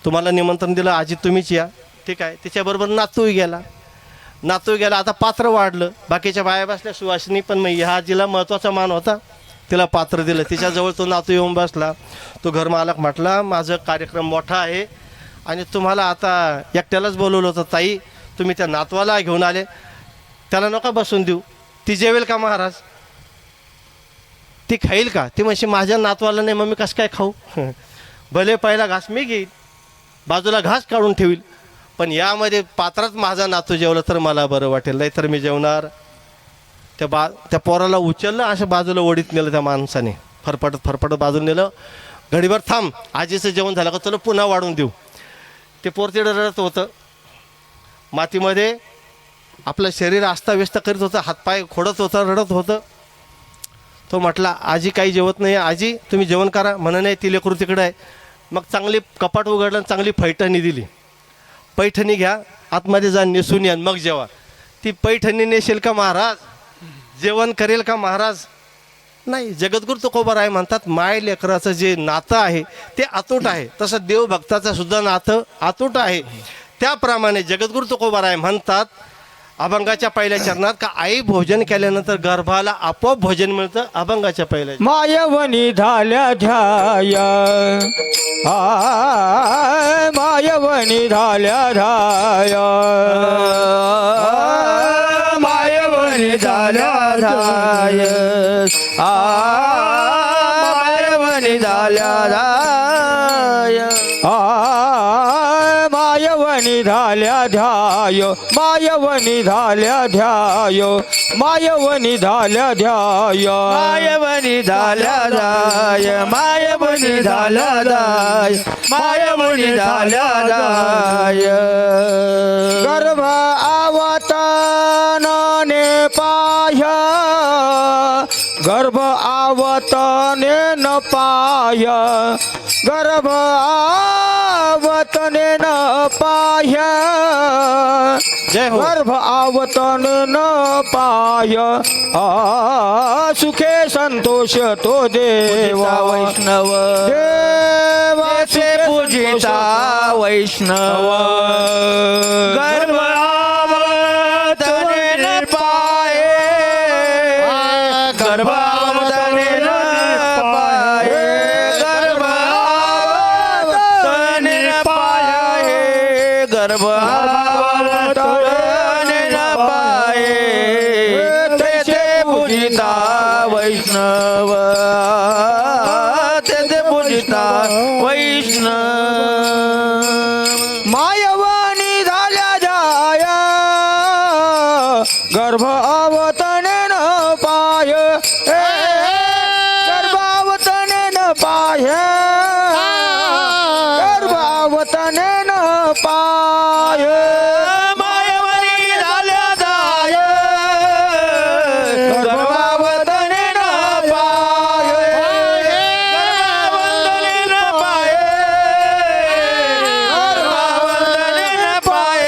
तुम्हाला निमंत्रण दिलं आजी, तुम्हीच या. ठीक आहे. तिच्याबरोबर नातूही गेला. आता पात्र वाढलं, बाकीच्या बाया बसल्या सुवासिनी, पण मग ह्या आजीला महत्त्वाचा मान होता, तिला पात्र दिलं. तिच्याजवळ तो नातू येऊन बसला. तो घरमालक म्हटला माझं कार्यक्रम मोठा आहे आणि तुम्हाला आता एकट्यालाच बोलवलं होतं ताई, तुम्ही त्या नातवाला घेऊन आले, त्याला नका बसून देऊ. ती जेवेल का महाराज, ती खाईल का? ती म्हणशी माझ्या नातवाला नाही, मग मी कसं काय खाऊ? भले पहिला घास मी घेईल, बाजूला घास काढून ठेवील, पण यामध्ये पात्रात माझा नातू जेवलं तर मला बरं वाटेल, नाही तर मी जेवणार. त्या पोराला उचललं, असं बाजूला ओढीत नेलं त्या माणसाने, फरफटत बाजूला नेलं. घडीभर थांब, आजीचं जेवण झालं का तुला पुन्हा वाढून देऊ. ते पोर तिकडं रडत होतं, मातीमध्ये आपलं शरीर अस्ताव्यस्त करीत होतं, हातपाय खोडत होतं, रडत होतं. तो म्हटला आजी काही जेवत नाही, आजी तुम्ही जेवण करा. म्हणा नाही, ती लेकरू तिकडं आहे. मग चांगली कपाट उघडलं, चांगली पैठणी दिली. पैठणी घ्या, आतमध्ये जा, नेसून या, मग जेवा. ती पैठणी नेसेल का महाराज, जेवण करेल का महाराज? नाही. जगद्गुरू तुकोबाराय म्हणतात माय लेकराचं जे नातं आहे ते अतूट आहे, तसं देवभक्ताचं सुद्धा नातं अतूट आहे. त्याप्रमाणे जगद्गुरू तुकोबाराय म्हणतात अभंगाच्या पहिल्या चरणात का आई भोजन केल्यानंतर गर्भाला आपोआप भोजन मिळतं. अभंगाच्या पहिल्या मायवनी झाल्या ध्याय, मायवनी झाल्या ध्याय, मायवनी झाल्या ध्याय, मायवनी झाल्या ध्याय, मायवनी झाल्या ध्याय, मायवनी झाल्या ध्याय, मायवनी झाल्या ध्याय, मायवनी झाल्या ध्याय, मायवनी झाल्या ध्याय, मायवनी झाल्या ध्याय. गर्भ आवतनाने पाह्य, गर्भ आवतने न पाह्य, गर्भ आवतने न पाह्य, जय हो. गर्भ आवतन न पाह्य, सुखे संतोष तो देवा वैष्णव, देवाचे पूजिता वैष्णव. गर्भ आवतने न पाये, गर्भ आवतने न पाये, गर्भ आवतने न पाये, गर्भ आवतने न पाये, तेथे पूजिता वैष्णव, तेथे पूजिता वैष्णव. मायवानी झाल्या जाय, गर्भ आवतने न पाय, गर्भ आवतने न पाय, गर्भ आवतने न पाय, मायवानी झाल्या जाय, गर्भ आवतने न पाय, गर्भ आवतने न पाय, गर्भ आवतने न पाय.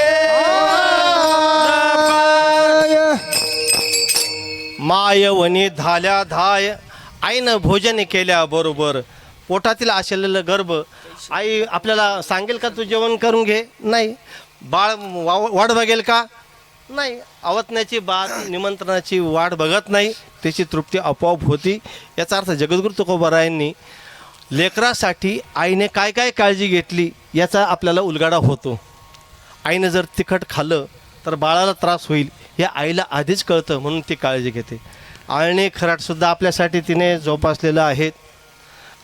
मायवनी झाल्या धाय. आईनं भोजन केल्याबरोबर पोटातील आशलेलं गर्भ आई आपल्याला सांगेल का तू जेवण करून घे? नाही. बाळ वाढ बघेल का? नाही, आवतण्याची बात निमंत्रणाची वाट बघत नाही, त्याची तृप्ती आपोआप होती. याचा अर्थ जगद्गुरू तुकोबारायांनी लेकरासाठी आईने काय काय काळजी घेतली याचा आपल्याला उलगडा होतो. आईनं जर तिखट खाल्लं तर बाळाला त्रास होईल हे आईला आधीच कळतं, म्हणून ती काळजी घेते. आळणी खराटसुद्धा आपल्यासाठी तिने जोपासलेलं आहे,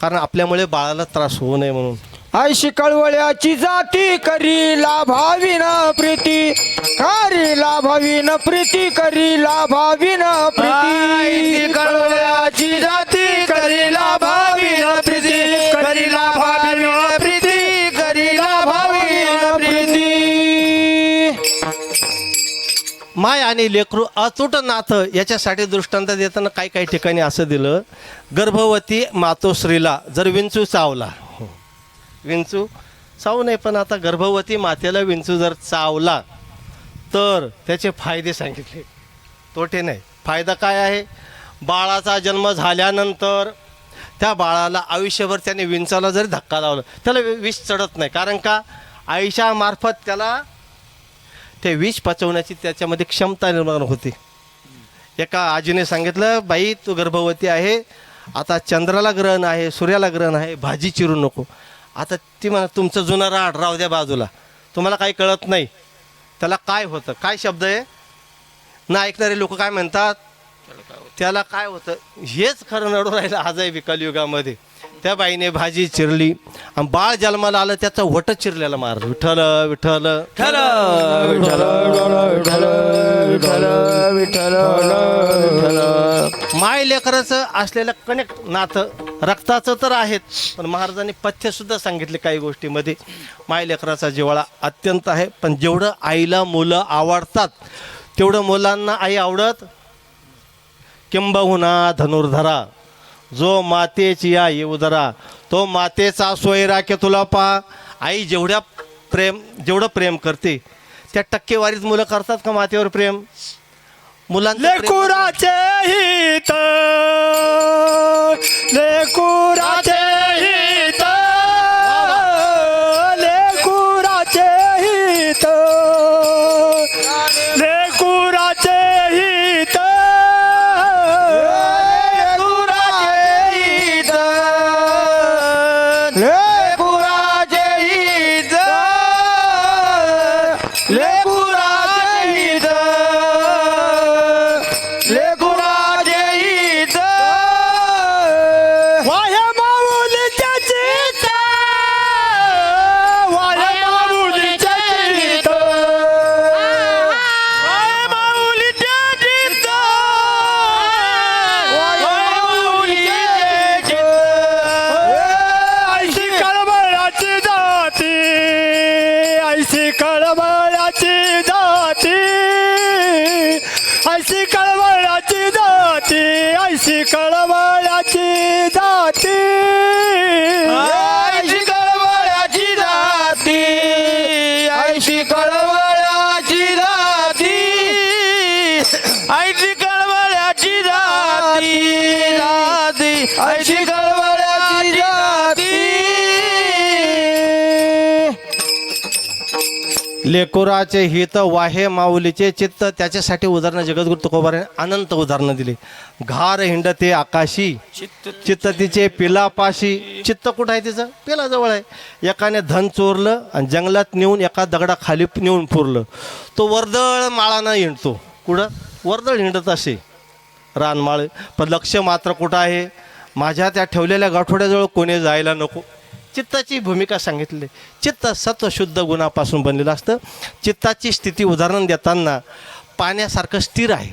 कारण आपल्यामुळे बाळाला त्रास होऊ नये म्हणून. आयशी कळवळ्याची जाती करी लाभावीन प्रीती, करी लाभावीन प्रीती, करी लाभावीन प्रीती. कळवळ्याची जाती करी लाभावीन प्रीती, करी लाभावीन प्रीती, करी लाभावीन प्रीती. माय आणि लेकरू अतूट नातं याच्यासाठी दृष्टांत देताना काही काही ठिकाणी असं दिलं, गर्भवती मातोश्रीला जर विंचू चावला, विंचू चावू नये पण आता गर्भवती मातेला विंचू जर चावला तर त्याचे फायदे सांगितले, तोटे नाही. फायदा काय आहे? बाळाचा जन्म झाल्यानंतर त्या बाळाला आयुष्यभर त्याने विंचाला जरी धक्का लावला त्याला विष चढत नाही, कारण का आईच्या मार्फत त्याला ते विष पचवण्याची त्याच्यामध्ये क्षमता निर्माण होते. एका आजीने सांगितलं, बाई तू गर्भवती आहे, आता चंद्राला ग्रहण आहे, सूर्याला ग्रहण आहे, भाजी चिरू नको. आता ती म्हणा तुमचं जुनं राहू द्या बाजूला, तुम्हाला काही कळत नाही. त्याला काय होतं, काय शब्द आहे ना, ऐकणारे लोक काय म्हणतात, त्याला काय होतं हेच खरं नडून राहिलं आज आहे कलियुगामध्ये. त्या बाईने भाजी चिरली आणि बाळ जन्माला आलं, त्याचा वट चिरलेला मार. विठ्ठल विठ्ठल विठ्ठल विठ्ठल विठ्ठल विठ्ठल विठ्ठल विठ्ठल. माय लेकराचं असलेलं कनेक्ट नातं रक्ताचं तर आहेत, पण महाराजांनी पथ्यसुद्धा सांगितले काही गोष्टीमध्ये. माय लेकराचा जिव्हाळा अत्यंत आहे, पण जेवढं आईला मुलं आवडतात तेवढं मुलांना आई आवडत. किंबहुना धनुर्धरा जो मातेची आई उदरा, तो मातेचा सोयराके तुला पा. आई जेवढं प्रेम करते त्या टक्केवारीत मुलं करतात का मातेवर प्रेम? मुलांचं प्रेम- लेकुराचे हित, लेकुराचे हित, लेकुराचे हित, लेकुराचे हित, वाया माऊलीच्या चित, वाया माऊलीच्या चित, वाया माऊलीच्या चित, वाया माऊलीच्या चित. ऐशी कळवळाची जाती, ऐशी कळवळाची जाती, ऐशी कळवळाची जाती, ऐशी कळवळाची जाती, आयशी कळवळ्याची जाती, आयशी कळवळ्याची जाती, आयशी कळवळ्याची जाती, जाती, आयशी कळवळ्याची जाती. लेकुराचे हित वाहे माऊलीचे चित्त. त्याच्यासाठी उदाहरणं जगद्गुरू तुकोबाराने अनंत उदाहरणं दिली. घार हिंडते आकाशी, चित्त तिचे पिलापाशी. चित्त कुठं आहे तिचं? पिलाजवळ आहे. एकाने धन चोरलं आणि जंगलात नेऊन एका दगडाखाली नेऊन पुरलं. तो वर्दळ माळानं हिंडतो. कुठं? वर्दळ हिंडत असे रानमाळ, पण लक्ष मात्र कुठं आहे? माझ्या त्या ठेवलेल्या गाठोड्याजवळ कोणी जायला नको. चित्ताची भूमिका सांगितली. चित्त सत्वशुद्ध गुणापासून बनलेलं असतं. चित्ताची स्थिती उदाहरण देताना पाण्यासारखं स्थिर आहे,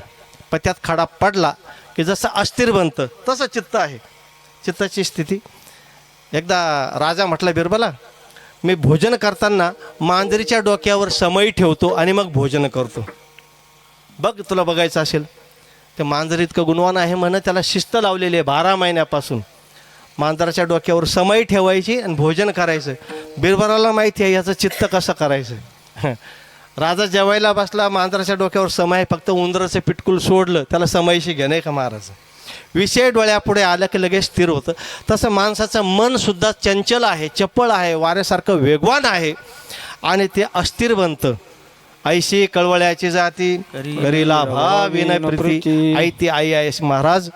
पण त्यात खडा पडला की जसं अस्थिर बनतं तसं चित्त आहे. चित्ताची स्थिती. एकदा राजा म्हटला बिरबला, मी भोजन करताना मांजरीच्या डोक्यावर समई ठेवतो आणि मग भोजन करतो. बघ तुला बघायचं असेल ते मांजर इतकं गुणवान आहे म्हणून त्याला शिस्त लावलेली आहे 12 महिन्यापासून. मांजराच्या डोक्यावर समई ठेवायची आणि भोजन करायचं. बिरबलाला माहिती आहे याचं चित्त कसं करायचं. राजा जेवायला बसला, मांजराच्या डोक्यावर समय, फक्त उंदराचं पिटकूल सोडलं त्याला समयशी घेणं आहे का महाराज. विषय डोळ्यापुढे आलं की लगेच स्थिर होतं. तसं माणसाचं मनसुद्धा चंचल आहे, चपळ आहे, वाऱ्यासारखं वेगवान आहे आणि ते अस्थिर बनतं ऐशी कळवळ्याची जाती करीला भाविन प्रीती आई ती आई आहे अशी महाराज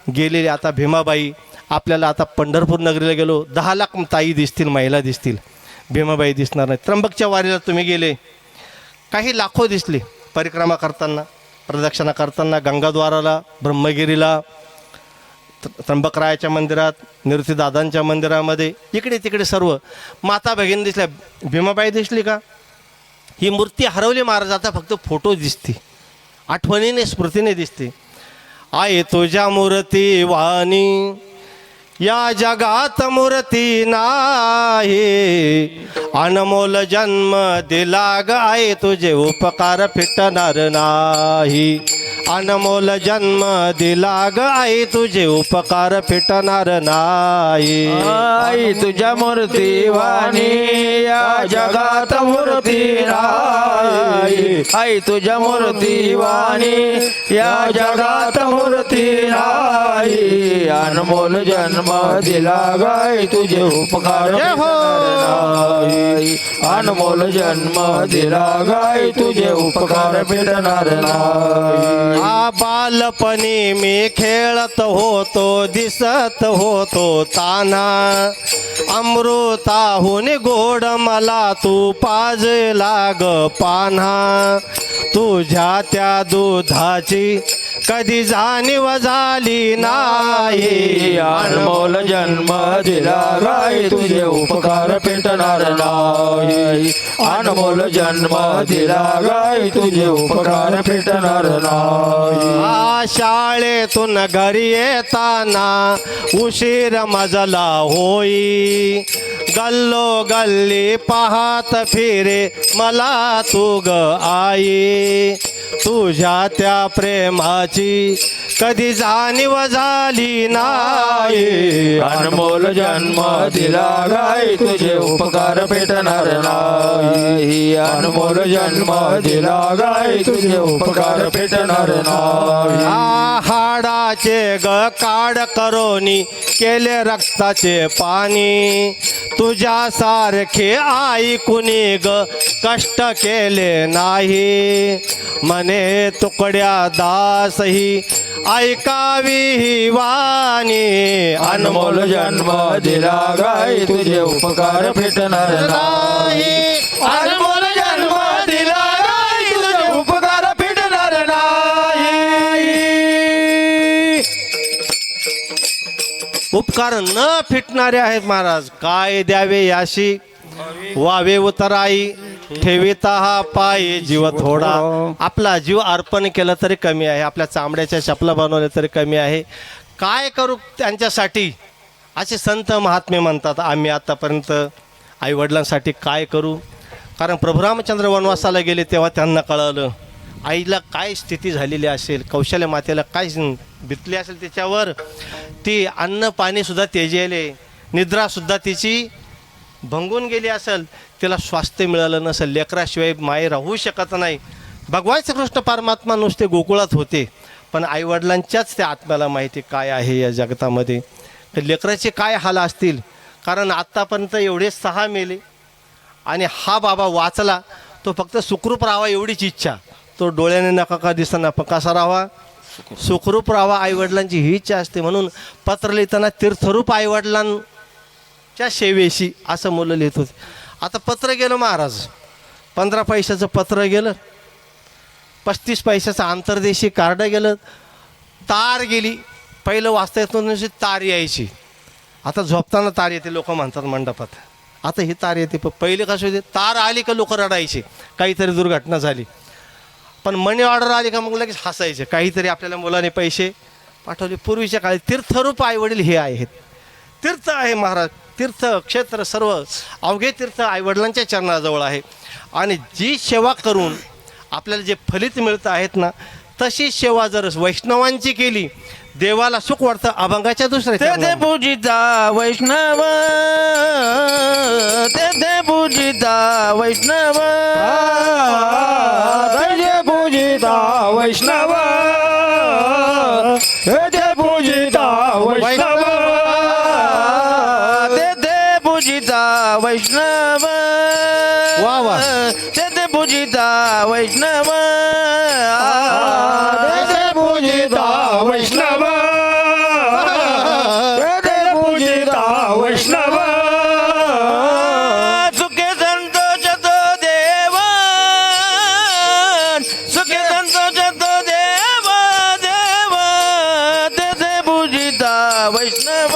गेलेले. आता भीमाबाई आपल्याला आता पंढरपूर नगरीला गेलो 10 लाख ताई दिसतील, महिला दिसतील, भीमाबाई दिसणार नाही. त्र्यंबकच्या वारीला तुम्ही गेले काही लाखो दिसले परिक्रमा करताना, प्रदक्षिणा करताना, गंगाद्वाराला, ब्रह्मगिरीला, त्र्यंबकरायाच्या मंदिरात, निवृत्तीदादांच्या मंदिरामध्ये, इकडे तिकडे सर्व माता भगिनी दिसल्या. भीमाबाई दिसली का? ही मूर्ती हरवली महाराज, आता फक्त फोटो दिसते, आठवणीने स्मृतीने दिसते. आहे तुझ्या मूर्ती वाणी या जगात मूर्ती नाही, अनमोल जन्म दिला ग आहे तुझे उपकार फिटणार नाही, अनमोल जन्म दिला ग आई तुझे उपकार फिटणार नाही. आई तुझ्या मूर्ती वाणी या जगात मूर्ती नाही, आई तुझ्या मूर्ती वाणी या जगात मूर्ती नाही, अनमोल जन्म दिला गाय तुझे उपकार नाही, अनमोल जन्म दिला गाय तुझे उपकार फिटणार नाही. बालपणी मी खेळत होतो, दिसत होतो ताना, अमृताहून गोड मला तू पाजला ग पान्हा, तुझ्या त्या दुधाची कधी जाणीव झाली नाही, अनमोल जन्म दिला गाय तुझे उपकार फिटणार नाही, अनमोल जन्म दिला गाय तुझे उपकार फिटणार नाही. शाळेतून घरी येताना उशीर मजला होई, गल्लो गल्ली पाहत फिरे मला तू ग आई, तुझ्या त्या प्रेमाची कधी जाणीव झाली नाही, अनमोल जन्म दिला गाय तुझे उपकार फिटणार नाही, अनमोल जन्म दिला गाय तुझे उपकार फिटणार नाही. हाडाचे ग काड करोनी केले रक्ताचे पाणी, तुझ्या सारखे आई कुणी ग कष्ट केले नाही, मने तुकड्या दासही ऐकावी ही वाणी, अनमोल जन्म दिला गाय तुझे उपकार फिटणार नाही, अनमोल जन्म दिला गाय तुझे उपकार फिटणार नाही. उपकार न फिटणारे आहेत महाराज, काय द्यावे याशी वावे उतराई, ठेविता हा पाय जीव थोडा. आपला जीव अर्पण केलं तरी कमी आहे, आपल्या चामड्याच्या चपला बनवल्या तरी कमी आहे. काय करू त्यांच्यासाठी असे संत महात्मे म्हणतात. आम्ही आतापर्यंत आईवडिलांसाठी काय करू, कारण प्रभू रामचंद्र वनवासाला गेले तेव्हा त्यांना कळलं आईला काय स्थिती झालेली असेल, कौशल्य मातेला काय बितली असेल तिच्यावर. ती अन्न पाणीसुद्धा तेजेले, निद्रासुद्धा तिची भंगून गेली असेल, तिला स्वास्थ्य मिळालं नसेल, लेकराशिवाय माय राहू शकत नाही. भगवान श्रीकृष्ण परमात्मा नुसते गोकुळात होते, पण आईवडिलांच्याच त्या आत्म्याला माहिती काय आहे या जगतामध्ये, लेकराचे काय हाल असतील. कारण आत्तापर्यंत एवढे 6 मेले आणि हा बाबा वाचला, तो फक्त सुखरूप राहावा एवढीच इच्छा. तो डोळ्याने नका का दिसताना पण कसा राहावा, सुखरूप राहावा, आईवडिलांची ही इच्छा असते. म्हणून पत्र लिहिताना तीर्थरूप आईवडिलांच्या सेवेशी असं मुलं लिहित होते. आता पत्र गेलं महाराज, 15 पैशाचं पत्र गेलं, 35 पैशाचं आंतरदेशी कार्ड गेलं, तार गेली. पहिलं वाचता येत नव्हतं, तार यायची. आता झोपताना तार येते, लोक म्हणतात मंडपात. आता ही तार येते, पण पहिले कसं होते, तार आली का लोक रडायचे, काहीतरी दुर्घटना झाली. पण मनी ऑर्डर आली का मग लगेच हसायचे, काहीतरी आपल्याला मुलाने पैसे पाठवले. पूर्वीच्या काळी तीर्थरूप आईवडील हे आहेत. तीर्थ आहे महाराज, तीर्थ क्षेत्र सर्व अवघे तीर्थ आईवडिलांच्या चरणाजवळ आहे. आणि जी सेवा करून आपल्याला जे फलित मिळतं आहेत ना, तशी सेवा जर वैष्णवांची केली, देवाला सुख वाटतं. अभंगाच्या दुसऱ्या तेथे पूजिता वैष्णव, तेथे पूजिता वैष्णव, तेथे पूजिता वैष्णव, तेथे पूजिता वैष्णव, तेथे पूजिता वैष्णव, वा वा. तेथे ते पूजिता वैष्णव ते पूजिता वैष्णव ते पूजिता वैष्णव सुखे संतोष तो देव सुखे संतोष तो देव देव ते पूजिता वैष्णव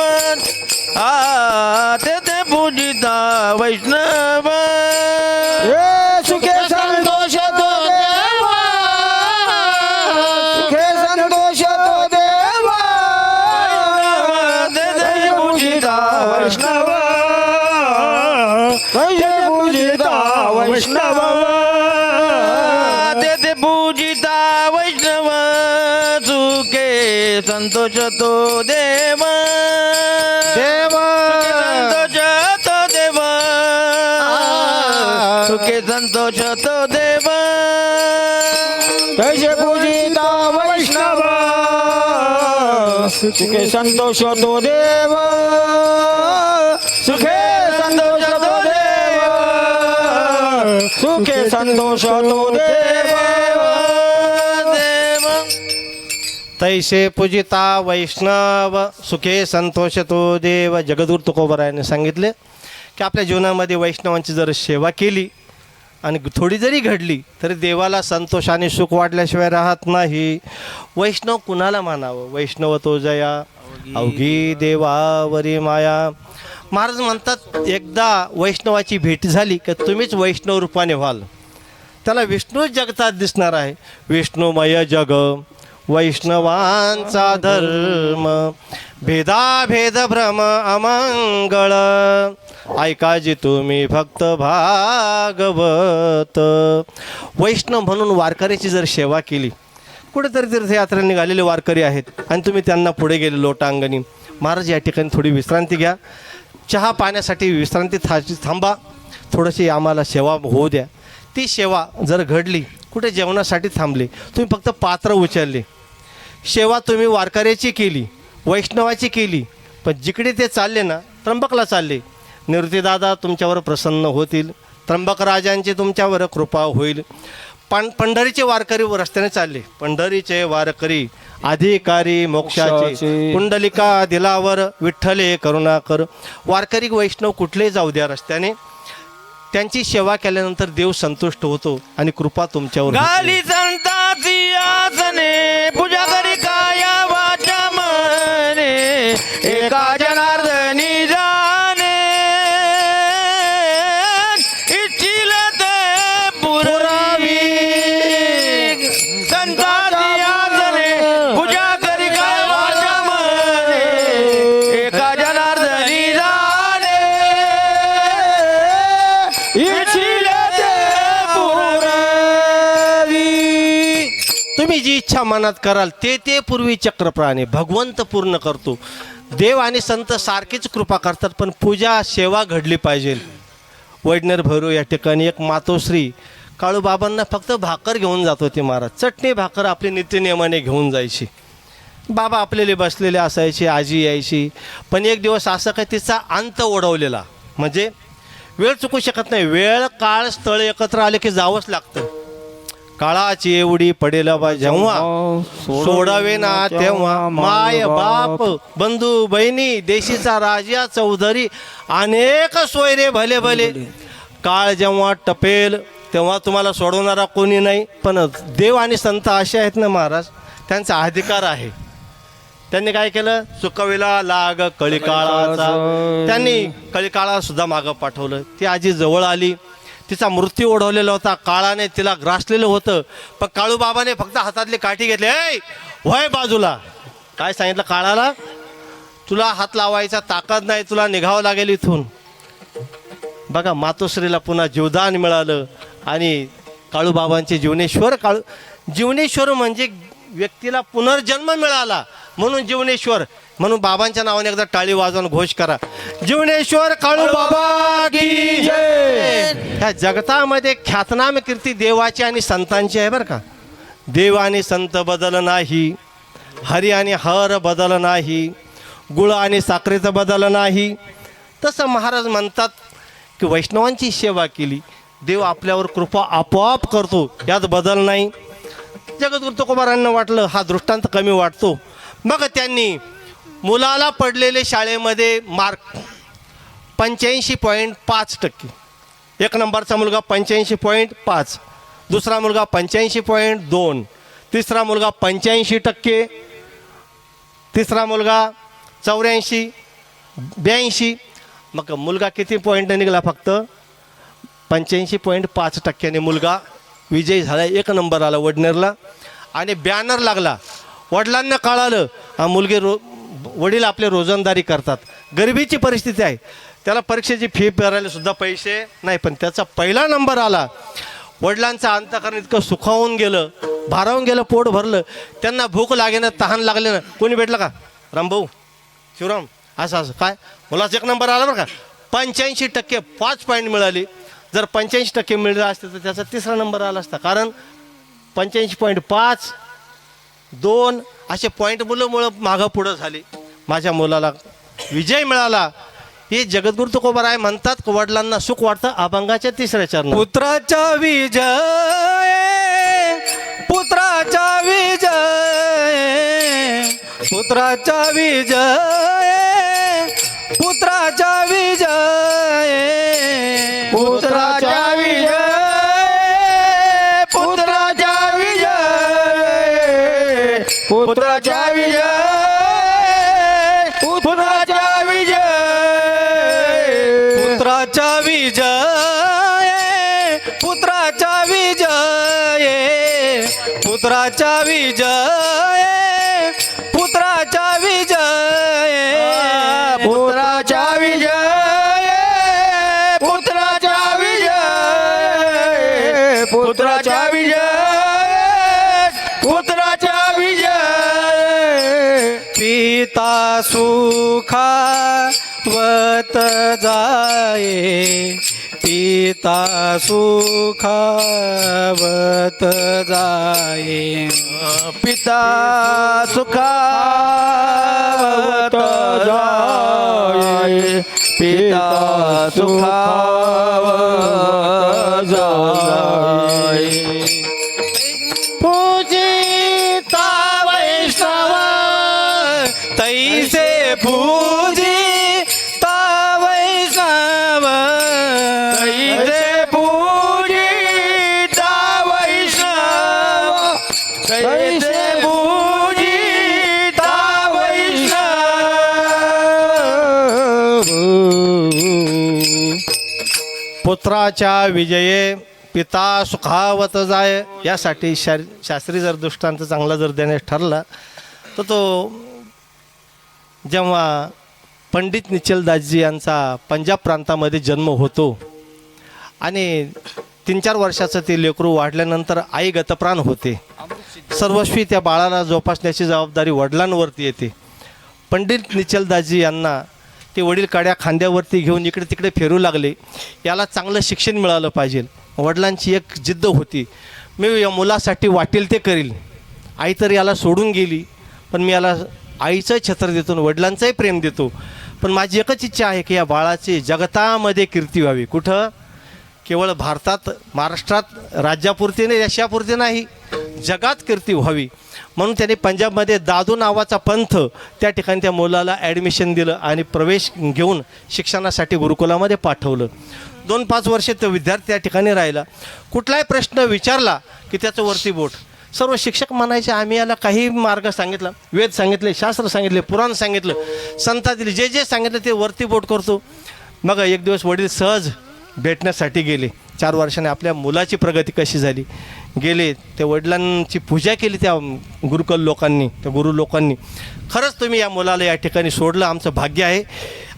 ते पूजिता वैष्णव सुखे संतोष तो देवा सुखे संतोष तो देवा ते पूजिता वैष्णव पूजिता वैष्णव ते पूजिता वैष्णव सुखे संतोष तो देव संतोष तो देव सुखे संतोष तो देव कैसे पूजिता वैष्णव सुखे संतोष तो देव सुखे संतोष तो देव सुखे संतोष तो देव देव तैसे पूजिता वैष्णव सुखे संतोष तो देव. जगद्गुरु तुकोबरायाने सांगितले की आपल्या जीवनामध्ये वैष्णवांची जर सेवा केली आणि थोडी जरी घडली तरी देवाला संतोष आणि सुख वाटल्याशिवाय राहत नाही. वैष्णव कुणाला मानावं? वैष्णव तो जया अवघी देवावरी माया. महाराज म्हणतात एकदा वैष्णवाची भेट झाली की तुम्हीच वैष्णव रूपाने व्हाल. त्याला विष्णूच जगतात दिसणार आहे. विष्णुमय जग वैष्णवांचा धर्म भेदाभेद भ्रम अमंगळ ऐका जी तुम्ही भक्त भागवत. वैष्णव म्हणून वारकऱ्याची जर सेवा केली, कुठेतरी तीर्थयात्रा निघालेले वारकरी आहेत आणि तुम्ही त्यांना पुढे गेले लोटांगणी, महाराज या ठिकाणी थोडी विश्रांती घ्या, चहा पाण्यासाठी विश्रांती थांबा, थोडीशी आम्हाला सेवा होऊ द्या. ती सेवा जर घडली, कुठे जेवणासाठी थांबले, तुम्ही फक्त पात्र उचलले, सेवा तुम्ही वारकऱ्याची केली, वैष्णवाची केली, पण जिकडे ते चालले ना, त्र्यंबकला चालले, निवृत्तीदादा तुमच्यावर प्रसन्न होतील, त्र्यंबक राजांची तुमच्यावर कृपा होईल. पंढरीचे वारकरी रस्त्याने चालले, पंढरीचे वारकरी अधिकारी मोक्षाचे कुंडलिका दिलावर विठ्ठले करुणाकर. वारकरी वैष्णव कुठले जाऊ द्या रस्त्याने, त्यांची सेवा केल्यानंतर देव संतुष्ट होतो आणि कृपा तुमच्यावर होते. गाली संताची आसने पूजा करी काया वाचा मने एका जनार्दनी जाणे इच्छिल ते पुरावी. संताची आसने पूजा करी काया वाचा मने एका जनार्दनी जाणे इच्छिल ते पुरावी. तुम्ही जी इच्छा मनात कराल ते पूर्वी चक्रप्राणे भगवंत पूर्ण करतो. देव आणि संत सारखीच कृपा करतात, पण पूजा सेवा घडली पाहिजे. वैद्यनाथ भैरव या ठिकाणी एक मातोश्री काळूबाबांना फक्त भाकर घेऊन जात होते महाराज. चटणी भाकर आपली नित्यनियमाने घेऊन जायची. बाबा आपलेले बसलेले असायचे, आजी यायची, पण एक दिवस असं काही तिचा अंत ओढवलेला, म्हणजे वेळ चुकू शकत नाही. वेळ काळ स्थळ एकत्र आले की जावंच लागतं. काळाची एवढी पडेल बा जेव्हा सोडावे ना तेव्हा, माय बाप बंधू बहिणी देशीचा राजा चौधरी अनेक सोयरे भले भले. काळ जेव्हा टपेल तेव्हा तुम्हाला सोडवणारा कोणी नाही, पण देव आणि संत असे आहेत ना महाराज, त्यांचा अधिकार आहे. त्यांनी काय केलं, चुकविला लाग कळीकाळाचा, त्यांनी कळीकाळा सुद्धा मागं पाठवलं. ती आजी जवळ आली, तिचा मृत्यू ओढवलेला होता, काळाने तिला ग्रासलेलं होतं, पण काळूबाबाने फक्त हातातली काठी घेतली, ए वय बाजूला. काय सांगितलं काळाला, तुला हात लावायचा ताकद नाही, तुला निघावं लागेल इथून. बघा मातोश्रीला पुन्हा जीवदान मिळालं आणि काळूबाबांचे जीवनेश्वर म्हणजे व्यक्तीला पुनर्जन्म मिळाला म्हणून जीवनेश्वर. म्हणून बाबांच्या नावाने एकदा टाळी वाजवून घोष करा, जीवनेश्वर काळूबाबा की जय. ह्या जगतामध्ये ख्यातनाम कीर्ती देवाची आणि संतांची आहे बरं का. देव आणि संत बदल नाही, हरी आणि हर बदल नाही, गुळ आणि साखरेचा बदल नाही. तसं महाराज म्हणतात की वैष्णवांची सेवा केली, देव आपल्यावर कृपा आपोआप करतो, यात बदल नाही. जगद्गुरू तुकोबारांना वाटलं हा दृष्टांत कमी वाटतो. मग त्यांनी मुलाला पडलेले शाळेमध्ये मार्क 85.5%. एक नंबरचा मुलगा 85.5, दुसरा मुलगा 85.2, तिसरा मुलगा 85%, तिसरा मुलगा 84, 82. मग मुलगा किती पॉईंट निघाला? फक्त 85.5% मुलगा विजयी झाला, एक नंबर आला वडनेरला. आणि बॅनर लागला. वडिलांना कळालं हा मुलगे वडील आपले रोजंदारी करतात, गरिबीची परिस्थिती आहे, त्याला परीक्षेची फी भरायला सुद्धा पैसे नाही, पण त्याचा पहिला नंबर आला. वडिलांचं अंतःकरण इतकं सुखावून गेलं, भारावून गेलं, पोट भरलं. त्यांना भूक लागेना, तहान लागले ना. कोणी भेटलं का? रामभाऊ, शिवराम, असं असं काय मुलाचा एक नंबर आला बरं का. 85% 5 पॉईंट मिळाली. जर 85% मिळालं असतं तर त्याचा तिसरा नंबर आला असता. कारण 85.5, 2 असे पॉईंट मुलं मागं पुढं झाले. माझ्या मुलाला विजय मिळाला. हे जगद्गुरू तुकोबाराय म्हणतात, वडिलांना सुख वाटतं अभंगाच्या 3ऱ्या चरणात. पुत्राचा विजय, पुत्राचा विजय, पुत्राचा विजय, पुत्राचा विजय, पुत्राचा विजय, पुत्राचा विजय, पुत्राचा विजय, पुत्राचा विजय, पुत्राचा विजय, पुत्राचा विजय, पुत्राचा विजय, पुत्राचा विजय, पुत्राचा विजय, पुत्राचा विजय, पुत्राचा विजय, पुत्राचा विजय. पिता सुखावत जाये, पिता सुखावत जाये, पिता सुखावत जाये, पिता सुखावत जाये. पूजिता वैष्णव तैसे पूजिता वैष्णव, तैसे पूजिता वैष्णव, तैसे पूजिता वैष्णव. पुत्राच्या विजये पिता सुखावत जाय, यासाठी शास्त्री जर दृष्टांत चांगला जर देण्यास ठरला तर तो जेव्हा पंडित निचलदासजी यांचा पंजाब प्रांतामध्ये जन्म होतो आणि 3-4 वर्षाचं ते लेकरू वाढल्यानंतर आई गतप्राण होते. सर्वस्वी त्या बाळाला जोपासण्याची जबाबदारी वडिलांवरती येते. पंडित निचलदासजी यांना ते वडील काड्या खांद्यावरती घेऊन इकडे तिकडे फिरू लागले. याला चांगलं शिक्षण मिळालं पाहिजे. वडिलांची एक जिद्द होती, मी या मुलासाठी वाटेल ते करील. आई तर याला सोडून गेली, पण मी याला आईचं छत्र देतो, वडिलांचंही प्रेम देतो. पण माझी एकच इच्छा आहे की या बाळाची जगतामध्ये कीर्ती व्हावी. कुठं? केवळ भारतात, महाराष्ट्रात, राज्यापुरती नाही, देशापुरती नाही, जगात कीर्ती व्हावी. म्हणून त्यांनी पंजाबमध्ये दादू नावाचा पंथ, त्या ठिकाणी त्या मुलाला ॲडमिशन दिलं आणि प्रवेश घेऊन शिक्षणासाठी गुरुकुलामध्ये पाठवलं. 2-5 वर्षे तो विद्यार्थी त्या ठिकाणी राहिला. कुठलाही प्रश्न विचारला की त्याचं वरती बोट. सर्व शिक्षक म्हणायचे, आम्ही याला काही मार्ग सांगितला, वेद सांगितले, शास्त्र सांगितले, पुराण सांगितलं, संता दिली, जे जे सांगितलं ते वरती बोट करतो. मग एक दिवस वडील सहज भेटण्यासाठी गेले. 4 वर्षाने आपल्या मुलाची प्रगती कशी झाली गेले. त्या वडिलांची पूजा केली त्या गुरुकुल लोकांनी, त्या गुरु लोकांनी. खरंच तुम्ही या मुलाला या ठिकाणी सोडलं, आमचं भाग्य आहे.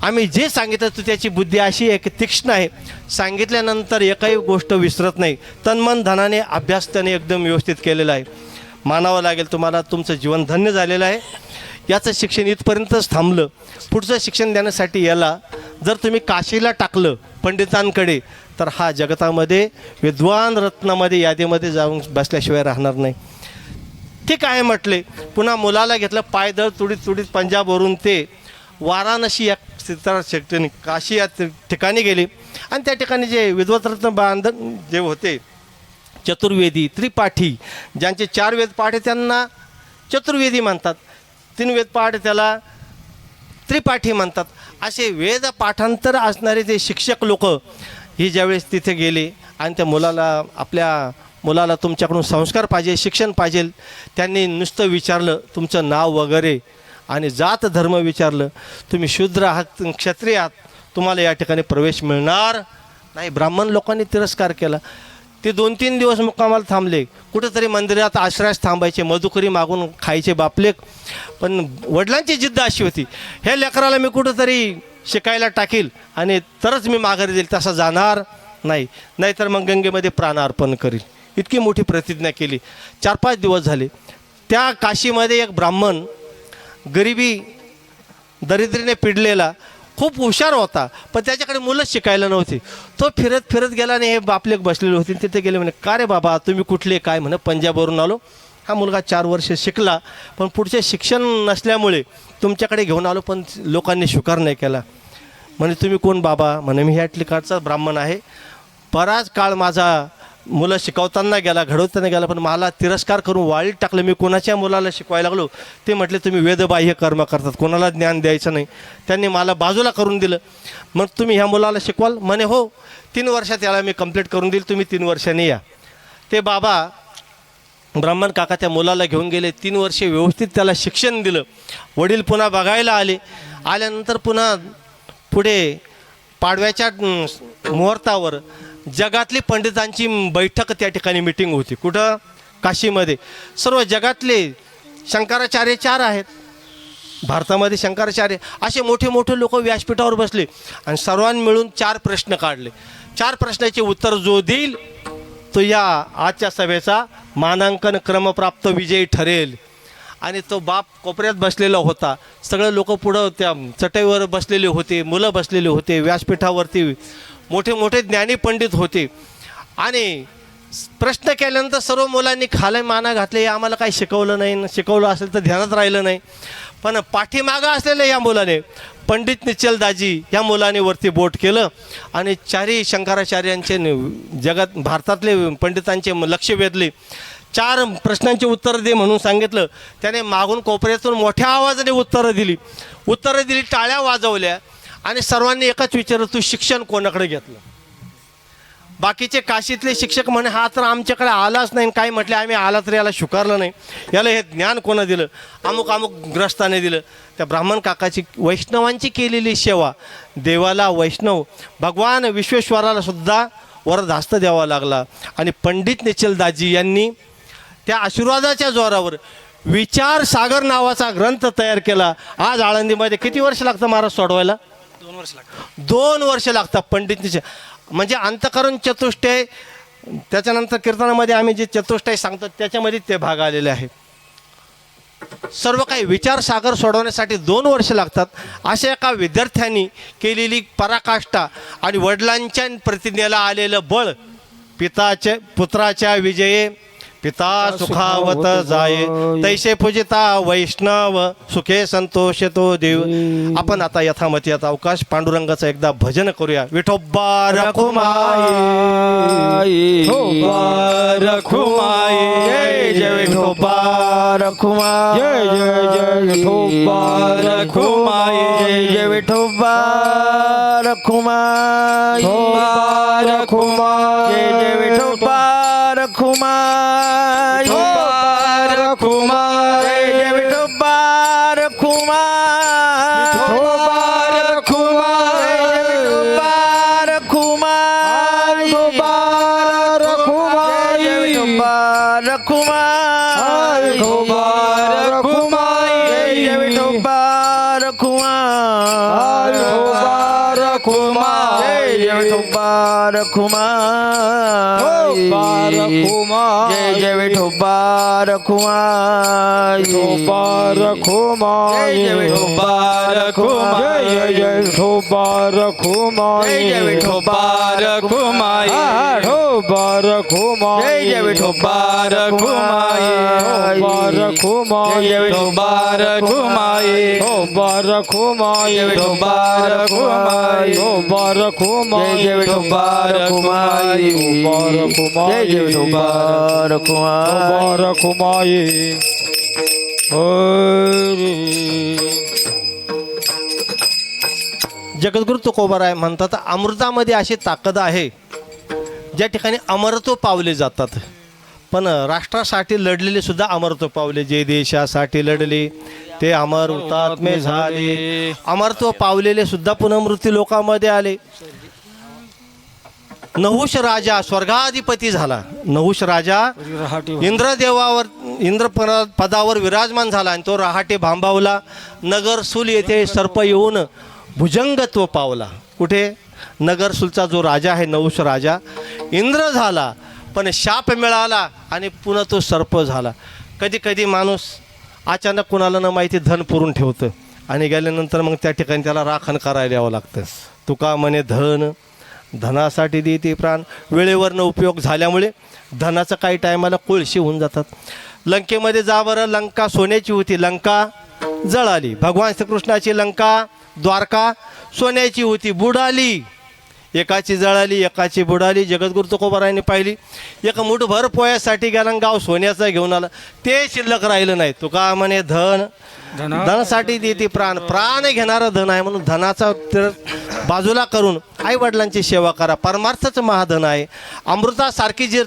आम्ही जे सांगितलं तर त्याची बुद्धी अशी आहे की तीक्ष्ण आहे, सांगितल्यानंतर एकही गोष्ट विसरत नाही. तन्मन धनाने अभ्यास त्याने एकदम व्यवस्थित केलेला आहे. मानावं लागेल तुम्हाला, तुमचं जीवन धन्य झालेलं आहे. याचं शिक्षण इथपर्यंतच थांबलं. पुढचं शिक्षण देण्यासाठी याला जर तुम्ही काशीला टाकलं पंडितांकडे, तर हा जगतामध्ये विद्वान रत्नामध्ये यादीमध्ये जाऊन बसल्याशिवाय राहणार नाही. ठीक आहे म्हटले. पुन्हा मुलाला घेतलं. पायदळ तुडीत तुडीत पंजाबवरून ते वाराणसी या काशी या ठिकाणी गेले. आणि त्या ठिकाणी जे विद्वत्रत्न बांधन जे होते चतुर्वेदी त्रिपाठी, ज्यांचे 4 वेद पाठ आहे त्यांना चतुर्वेदी म्हणतात, 3 वेद पाठ त्याला त्रिपाठी म्हणतात. असे वेद पाठांतर असणारे ते शिक्षक लोक हे ज्यावेळेस तिथे गेले आणि त्या आपल्या मुलाला तुमच्याकडून संस्कार पाहिजे, शिक्षण पाहिजे, त्यांनी नुसतं विचारलं तुमचं नाव वगैरे आणि जात धर्म विचारलं. तुम्ही शूद्र आहात क्षत्रिय आहात, तुम्हाला या ठिकाणी प्रवेश मिळणार नाही. ब्राह्मण लोकांनी तिरस्कार केला. ते 2-3 दिवस मुक्कामाला थांबले. कुठेतरी मंदिरात आश्रयास थांबायचे, मधुकरी मागून खायचे बापलेक. पण वडिलांची जिद्द अशी होती, हे लेकराला मी कुठंतरी शिकायला टाकील आणि तरच मी माघारी देईल, तसा जाणार नाही, नाहीतर मग गंगेमध्ये प्राणार्पण करील. इतकी मोठी प्रतिज्ञा केली. 4-5 दिवस झाले. त्या काशीमध्ये एक ब्राह्मण गरिबी दरिद्रीने पिडलेला खूप हुशार होता, पण त्याच्याकडे मुलंच शिकायला नव्हती. तो फिरत फिरत गेला आणि हे बापलेक बसलेले होते. तिथे गेले, म्हणे का रे बाबा तुम्ही कुठले काय? म्हणे पंजाबवरून आलो. हा मुलगा 4 वर्ष शिकला, पण पुढचे शिक्षण नसल्यामुळे तुमच्याकडे घेऊन आलो, पण लोकांनी स्वीकार नाही केला. म्हणे तुम्ही कोण बाबा? म्हणे मी ह्या ठिकाणचा ब्राह्मण आहे. बराच काळ माझा मुलं शिकवताना गेला, घडवताना गेला, पण मला तिरस्कार करून वाळीत टाकलं. मी कोणाच्या मुलाला शिकवायला लागलो, ते म्हटले तुम्ही वेदबाह्य कर्म करतात, कोणाला ज्ञान द्यायचं नाही. त्यांनी मला बाजूला करून दिलं. मग तुम्ही ह्या मुलाला शिकवाल? म्हणे हो, 3 वर्षात याला मी कंप्लीट करून देईल, तुम्ही 3 वर्षांनी या. ते बाबा ब्राह्मण काका त्या मुलाला घेऊन गेले. 3 वर्षे व्यवस्थित त्याला शिक्षण दिलं. वडील पुन्हा बघायला आले. आल्यानंतर पुन्हा पुढे पाडव्याच्या मुहूर्तावर जगातली पंडितांची बैठक त्या ठिकाणी मीटिंग होती. कुठं? काशीमध्ये. सर्व जगातले शंकराचार्य 4 आहेत भारतामध्ये. शंकराचार्य असे मोठे मोठे लोक व्यासपीठावर बसले आणि सर्वांनी मिळून 4 प्रश्न काढले. 4 प्रश्नाचे उत्तर जो देईल तो या आजच्या सभेचा मानांकन क्रमप्राप्त विजयी ठरेल. आणि तो बाप कोपऱ्यात बसलेला होता. सगळे लोक पुढं त्या चटईवर बसलेले होते, मुलं बसलेले होते. व्यासपीठावरती मोठे मोठे ज्ञानी पंडित होते. आणि प्रश्न केल्यानंतर सर्व मुलांनी खाली माना घातले. आम्हाला काही शिकवलं नाही, शिकवलं असेल तर ध्यानात राहिलं नाही. पण पाठीमागं असलेल्या या मुलाने, पंडित निश्चलदाजी या मुलाने वरती बोट केलं आणि 4ही शंकराचार्यांचे जगात भारतातले पंडितांचे लक्ष वेधले. 4 प्रश्नांची उत्तरं दे म्हणून सांगितलं. त्याने मागून कोपऱ्यातून मोठ्या आवाजाने उत्तरं दिली, टाळ्या वाजवल्या आणि सर्वांनी एकच विचारलं, तू शिक्षण कोणाकडे घेतलं? बाकीचे काशीतले शिक्षक म्हणे हा तर आमच्याकडे आलाच नाही. काय म्हटले, आम्ही आला तरी याला स्वीकारलं नाही. याला हे ज्ञान कोणा दिलं? अमुक अमुक ग्रस्ताने दिलं. त्या ब्राह्मण काकाची वैष्णवांची केलेली सेवा, देवाला वैष्णव भगवान विश्वेश्वराला सुद्धा वरदहस्त द्यावा लागला. आणि पंडित निश्चलदाजी यांनी त्या आशीर्वादाच्या जोरावर विचार सागर नावाचा ग्रंथ तयार केला. आज आळंदीमध्ये किती वर्ष लागतं महाराज सोडवायला? 2 वर्ष लागतात. 2 वर्ष लागतात. पंडितनीचे म्हणजे अंतकरण चतुष्टय, त्याच्यानंतर कीर्तनामध्ये आम्ही जे चतुष्टय सांगतो त्याच्यामध्ये ते भाग आलेले आहेत. सर्व काही विचार सागर सोडवण्यासाठी 2 वर्ष लागतात. अशा एका विद्यार्थ्यांनी केलेली पराकाष्ठा आणि वडिलांच्या प्रतिज्ञेला आलेलं बळ, पुत्राच्या विजये पिता सुखावत जाये, तैसे पूजिता वैष्णव सुखे संतोषतो देव. आपण आता यथामती आता अवकाश पांडुरंगाचं एकदा भजन करूया. विठोबा रखुमाई, रखुमाई, जय जय विठोबा रखुमाई, जय जय जय विठोबा रखुमाई, जय जय विठोबा रखुमाई, रखुमाई, जय जय विठोबा रखुमाई, रखुमाई, जय जय विठोबा रखुमाई, रखुमाई, विठोबा रखुमाई, रखुमाई, जय विठोबा रखुमाई, रखुमाई, जय जय विठोबा रखुमाई, रखुमाई, जय जय विठोबा रखुमाई, रखुमाई जय जय विठोबा रखुमाई रखुमाई जय जय विठोबा रखुमाई जय जय विठोबा रखुमाई जय जय विठोबा रखुमाई विठोबा रखुमाई जय जय विठोबा रखुमाई रखुमाई जय जय विठोबा रखुमाई विठोबा रखुमाई जय विठोबा रखुमाई विठोबा रखुमाई जय जय विठोबा रखुमाई जय जय विठोबा रखुमाई रखुमाई हरी जगद्गुरु तुकोबाराय म्हणतात अमृतामध्ये अशी ताकद आहे ज्या ठिकाणी अमरत्व पावले जातात. पण राष्ट्रासाठी लढलेले सुद्धा अमरत्व पावले. जे देशासाठी लढले ते अमर हुतात्मे झाले. अमरत्व पावलेले सुद्धा पुनर्मृत्यू लोकांमध्ये आले. नहुष राजा स्वर्गाधिपती झाला. नहुष राजा इंद्रदेवावर पदावर विराजमान झाला आणि तो रहाटे भांबावला. नगरसूल येथे सर्प येऊन भुजंगत्व पावला. कुठे? नगरसूलचा जो राजा आहे नहुष राजा इंद्र झाला, पण शाप मिळाला आणि पुन्हा तो सर्प झाला. कधी कधी माणूस अचानक कुणाला न माहिती धन पुरून ठेवतं आणि गेल्यानंतर मग त्या ठिकाणी त्याला राखण करायला यावं लागतं. तुका म्हणे धनासाठी देते प्राण. वेळेवर न उपयोग झाल्यामुळे धनाचं काही टायमाला कोळशी होऊन जातात. लंकेमध्ये जा बरं, लंका सोन्याची होती, लंका जळाली. भगवान श्रीकृष्णाची लंका द्वारका सोन्याची होती, बुडाली. एकाची जळाली, एकाची बुडाली. जगद्गुरु तुकोबारायांनी पाहिली. एक मुठभर पोयासाठी गेला गाव सोन्याचा घेऊन आला, ते शिल्लक राहिलं नाही. तुका म्हणे धनासाठी देते प्राण. प्राण घेणारं धन आहे म्हणून धनाचा बाजूला करून आई वडिलांची सेवा करा. परमार्थच महाधन आहे. अमृतासारखी जर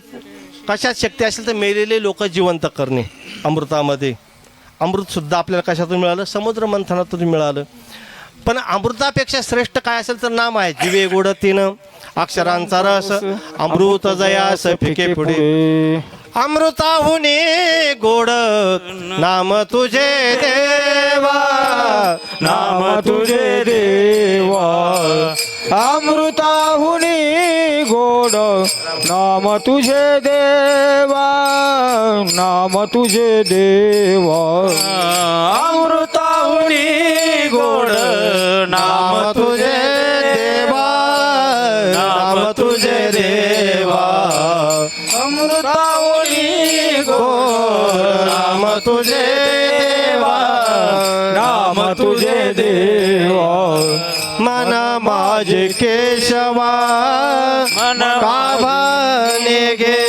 कशात शक्ती असेल तर मेलेले लोक जिवंत करणे. अमृतामध्ये अमृतसुद्धा आपल्याला कशातून मिळालं? समुद्र मंथनातून मिळालं. पण अमृतापेक्षा श्रेष्ठ काय असेल तर नाम आहे. जीवे गोड तीन अक्षरांचा रस, अमृत जयास फिके पुढे. अमृताहुनी गोड नाम तुझे देवा, नाम तुझे देवा. अमृताहुनी गोड नाम तुझे देवा, नाम तुझे देवा. अमृताहुनी गोड नाम तुझे देवा, नाम तुझे देवा. अमृताहुनी गोड नाम तुझे देवा, नाम तुझे देवा. मन माझे केशवा मन काभाने घे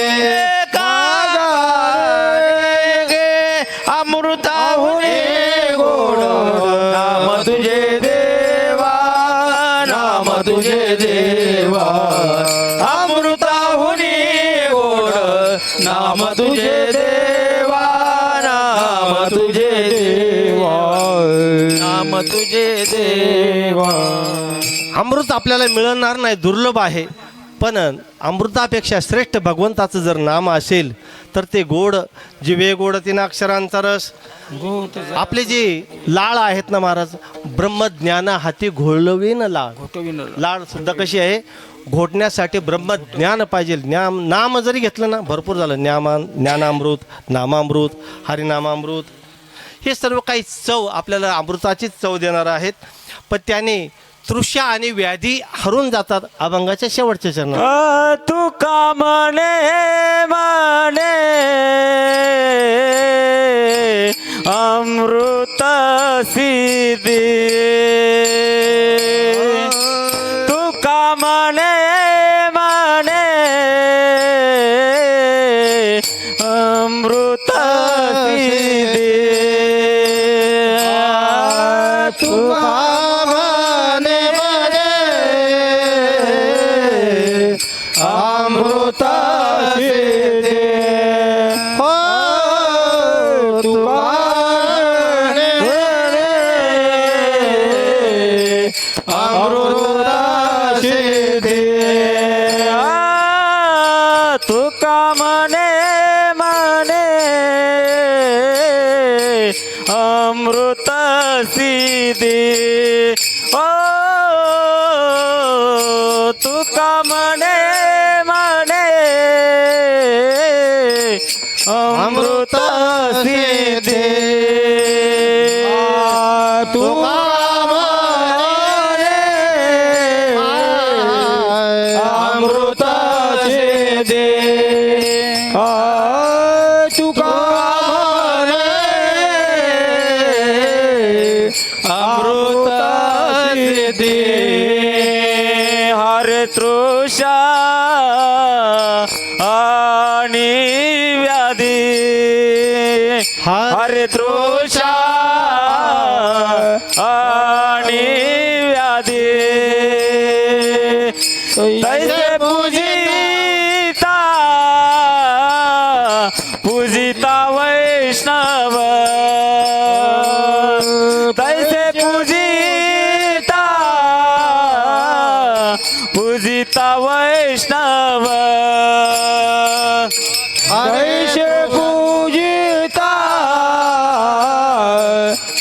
अमृताहुनी गोड नाम तुझे देवा, नाम तुझे देवा. अमृताहुनी गोड नाम तुझे देवा, नाम तुझे देवा, नाम तुझे देवा. अमृत आपल्याला मिळणार नाही, दुर्लभ आहे. पण अमृतापेक्षा श्रेष्ठ भगवंताचं जर नाम असेल तर ते गोड. जिवे गोड तीन अक्षरांचा रस. आपले जे लाळ आहेत ना महाराज, ब्रह्मज्ञान हाती घोळवीन लाळ. लाळ सुद्धा कशी आहे? घोटण्यासाठी ब्रह्मज्ञान पाहिजे. नाम जरी घेतलं ना भरपूर झालं. ज्ञानामृत, नामामृत, हरिनामामृत, हे सर्व काही चव आपल्याला अमृताचीच चव देणार आहेत. पण त्याने तृष्या आणि व्याधी हरून जातात अभंगाच्या शेवटच्या चरणात. तुका म्हणे अमृत सिद्धी. तुका म्हणे अमृत सिद्धी. तुका अमृत सिद्धी. हो तुका अमृत सिद्धी. तुका म्हणे अमृत सिद्धी. ओ तुका म्हणे अमृत सिद्धी तुका म्हणे अमृत सिद्धी तुका अमृत सिद्धी हर तृषा आणि व्याधी हर तृषा आणि व्याधी तैसे पूजिता पूजिता वैष्णव तैसे पूजिता पूजिता वैष्णव हरीशे पूजिता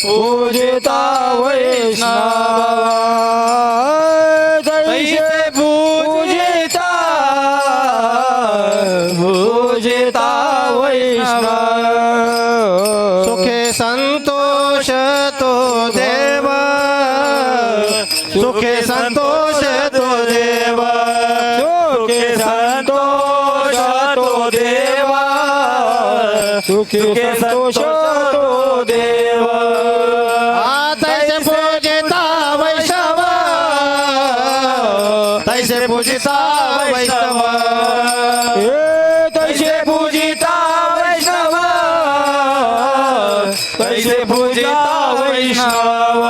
पूजिता वैष्णव तैसे पूजिता पूजिता वैष्णव सुखे संतोष तो देव सुखे संतोष तो देव सुखे संतोष तो देवा सुखे संतोष तो देव तैसे पूजिता वैष्णव तैसे पूजिता वैष्णव तैसे पूजिता वैष्णव तैसे पूजिता वैष्णव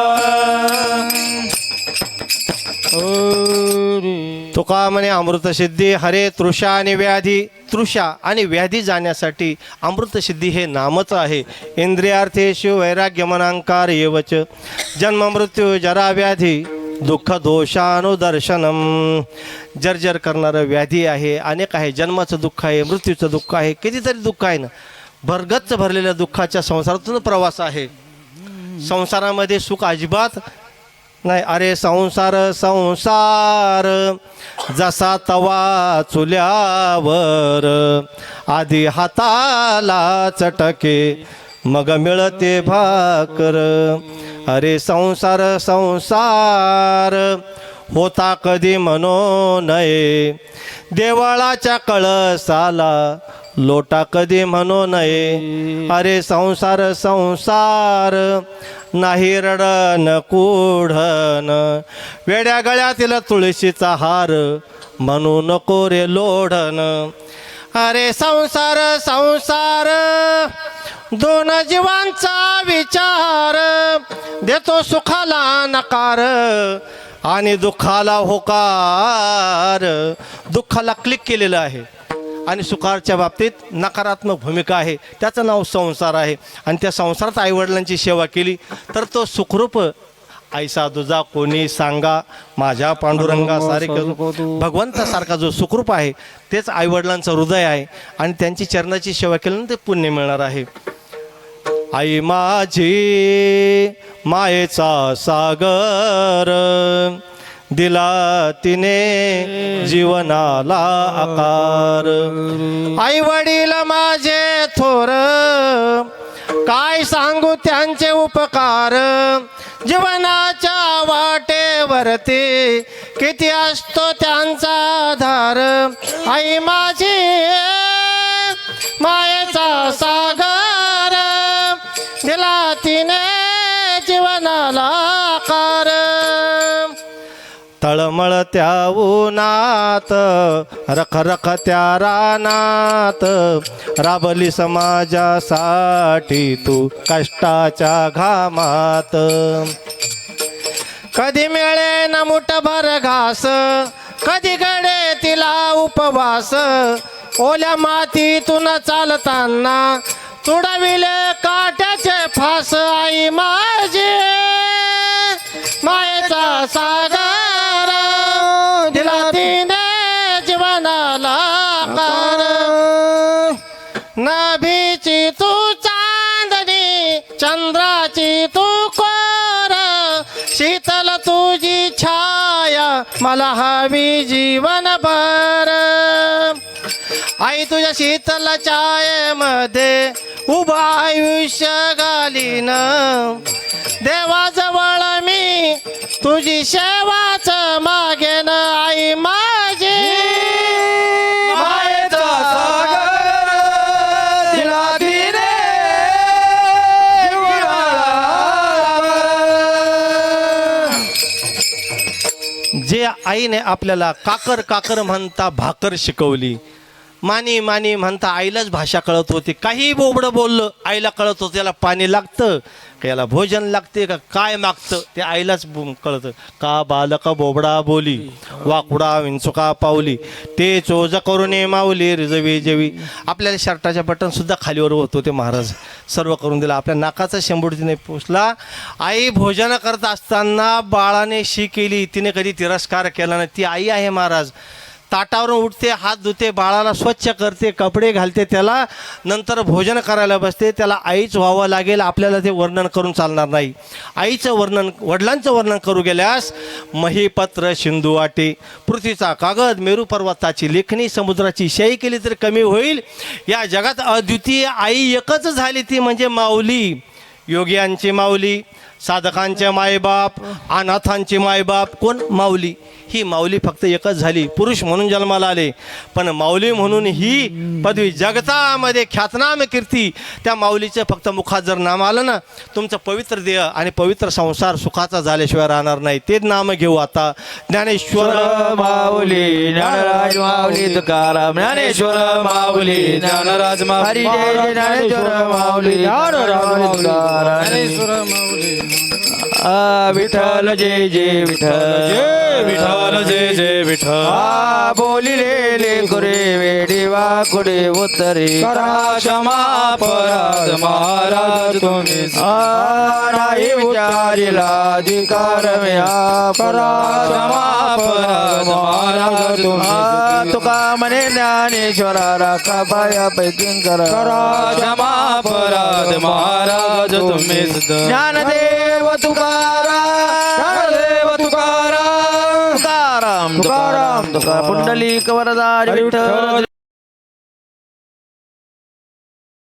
तुका म्हणे अमृतसिद्धी हरे तृषा आणि व्याधी तृषा आणि व्याधी जाण्यासाठी अमृतसिद्धी हे नामच आहे. इंद्रियार्थेषु वैराग्यमनांकार येवच जन्म मृत्यू जरा व्याधी दुःख दोषानुदर्शनम जर्जर करणारं व्याधी आहे, अनेक आहे. जन्माचं दुःख आहे, मृत्यूचं दुःख आहे, कितीतरी दुःख आहे ना. भरगच्च भरलेल्या दुःखाच्या संसारातून प्रवास आहे. संसारामध्ये सुख अजिबात नाही. अरे संसार संसार जसा तवा चुल्यावर आधी हाताला चटके मग मिळते भाकर. अरे संसार संसार होता कधी म्हणू नये देवळाच्या कळसाला लोटा कधी म्हणू नये. अरे संसार संसार नाही रडन कुढन वेड्या गळ्यातील तुळशीचा हार म्हणू नको रे लोढन. अरे संसार संसार दोन जीवांचा विचार देतो सुखाला नकार आणि दुःखाला होकार. दुःखाला क्लिक केलेलं आहे आणि सुखाच्या बाबतीत नकारात्मक भूमिका आहे. त्याचं नाव संसार आहे. आणि त्या संसारात आईवडिलांची सेवा केली तर तो सुखरूप ऐसा दुजा कोणी सांगा माझ्या पांडुरंगा सारखं भगवंतासारखा जो सुखरूप आहे तेच आईवडिलांचं हृदय आहे. आणि त्यांची चरणाची सेवा केल्यानं ते पुण्य मिळणार आहे. आई माझी मायेचा सागर दिला तिने जीवनाला आकार. आई वडील माझे थोर काय सांगू त्यांचे उपकार. जीवनाच्या वाटेवरती किती असतो त्यांचा आधार. आई माझी मायेचा सागर दिला तिने जीवनाला आकार. तळमळत्या उन्हात रखरखत्या रानात राबली समाजासाठी तू कष्टाच्या घामात. कधी मिळे न मुठभर घास कधी घडे तिला उपवास. ओल्या मातीतून चालताना तुडविले काट्याचे फास. आई माझी मायेचा सागर दिला तिने जीवनाला आकार. नाभीची तू चांदणी चंद्राची तू कोर शीतल तुझी छाया मला हवी जीवनभर. आई तुझ्या शीतल छायेमध्ये उभा आयुष्य घालीन देवाजवळ मी तुझी सेवाच मागेन आई माझी मायेचा सागर दिला तिने जे आईने आपल्याला काकर काकर म्हणता भाकर शिकवली, मानी मानी म्हणता आईलाच भाषा कळत होती. काही बोबडं बोललं आईला कळत होतं, त्याला पाणी लागतं का याला भोजन लागते का काय मागतं ते आईलाच कळतं. का बालक बोबडा बोली वाकुडा विंचुका पावली ते चोज करून माऊली रिजवी जेवी. आपल्याला शर्टाच्या बटन सुद्धा खालीवर होत होते महाराज, सर्व करून दिला. आपल्या नाकाचा शेंबूड तिने पुसला. आई भोजन करत असताना बाळाने शी केली, तिने कधी तिरस्कार केला नाही. ती आई आहे महाराज. ताटावरून उठते, हात धुते, बाळाला स्वच्छ करते, कपडे घालते, त्याला नंतर भोजन करायला बसते. त्याला आईच व्हावं लागेल, आपल्याला ते वर्णन करून चालणार नाही. आईचं वर्णन, वडिलांचं वर्णन करू गेल्यास महीपत्र सिंधू वाटे, पृथ्वीचा कागद, मेरू पर्वताची लेखणी, समुद्राची शाई केली तर कमी होईल. या जगात अद्वितीय आई एकच झाली, ती म्हणजे माऊली. योग्यांची माऊली, साधकांचे मायबाप, अनाथांचे मायबाप. कोण? माऊली. ही माऊली फक्त एकच झाली. पुरुष म्हणून जन्माला आले, पण माऊली म्हणून ही पदवी जगतामध्ये ख्यातनाम कीर्ती. त्या माऊलीचं फक्त मुखात जर नाम आलं ना, तुमचं पवित्र देह आणि पवित्र संसार सुखाचा झाल्याशिवाय राहणार नाही. तेच नाम घेऊ आता. ज्ञानेश्वर माऊली ज्ञानराज माऊली तुकाराम ज्ञानेश्वर माऊली ज्ञानराज माऊली हरी जय ज्ञानेश्वर माऊली ज्ञानराज माऊली ज्ञानेश्वर माऊली विठ्ठल जय जय विठ्ठल जय विठ्ठल जय जय विठ्ठल. बोलिले लेकुरे वेडी वाकुडे उत्तरे करा क्षमा अपराध महाराज तुम्ही. नाही विचारिला अधिकार करा क्षमा अपराध महाराज तुम्ही. तुका म्हणे ज्ञानेश्वरा राखा पाया पैकी करा क्षमा अपराध महाराज तुम्ही. ज्ञानदेव ज्ञानदेव तुकाराम तुकाराम तुकाराम पुंडलिक वरदारी विठ्ठल.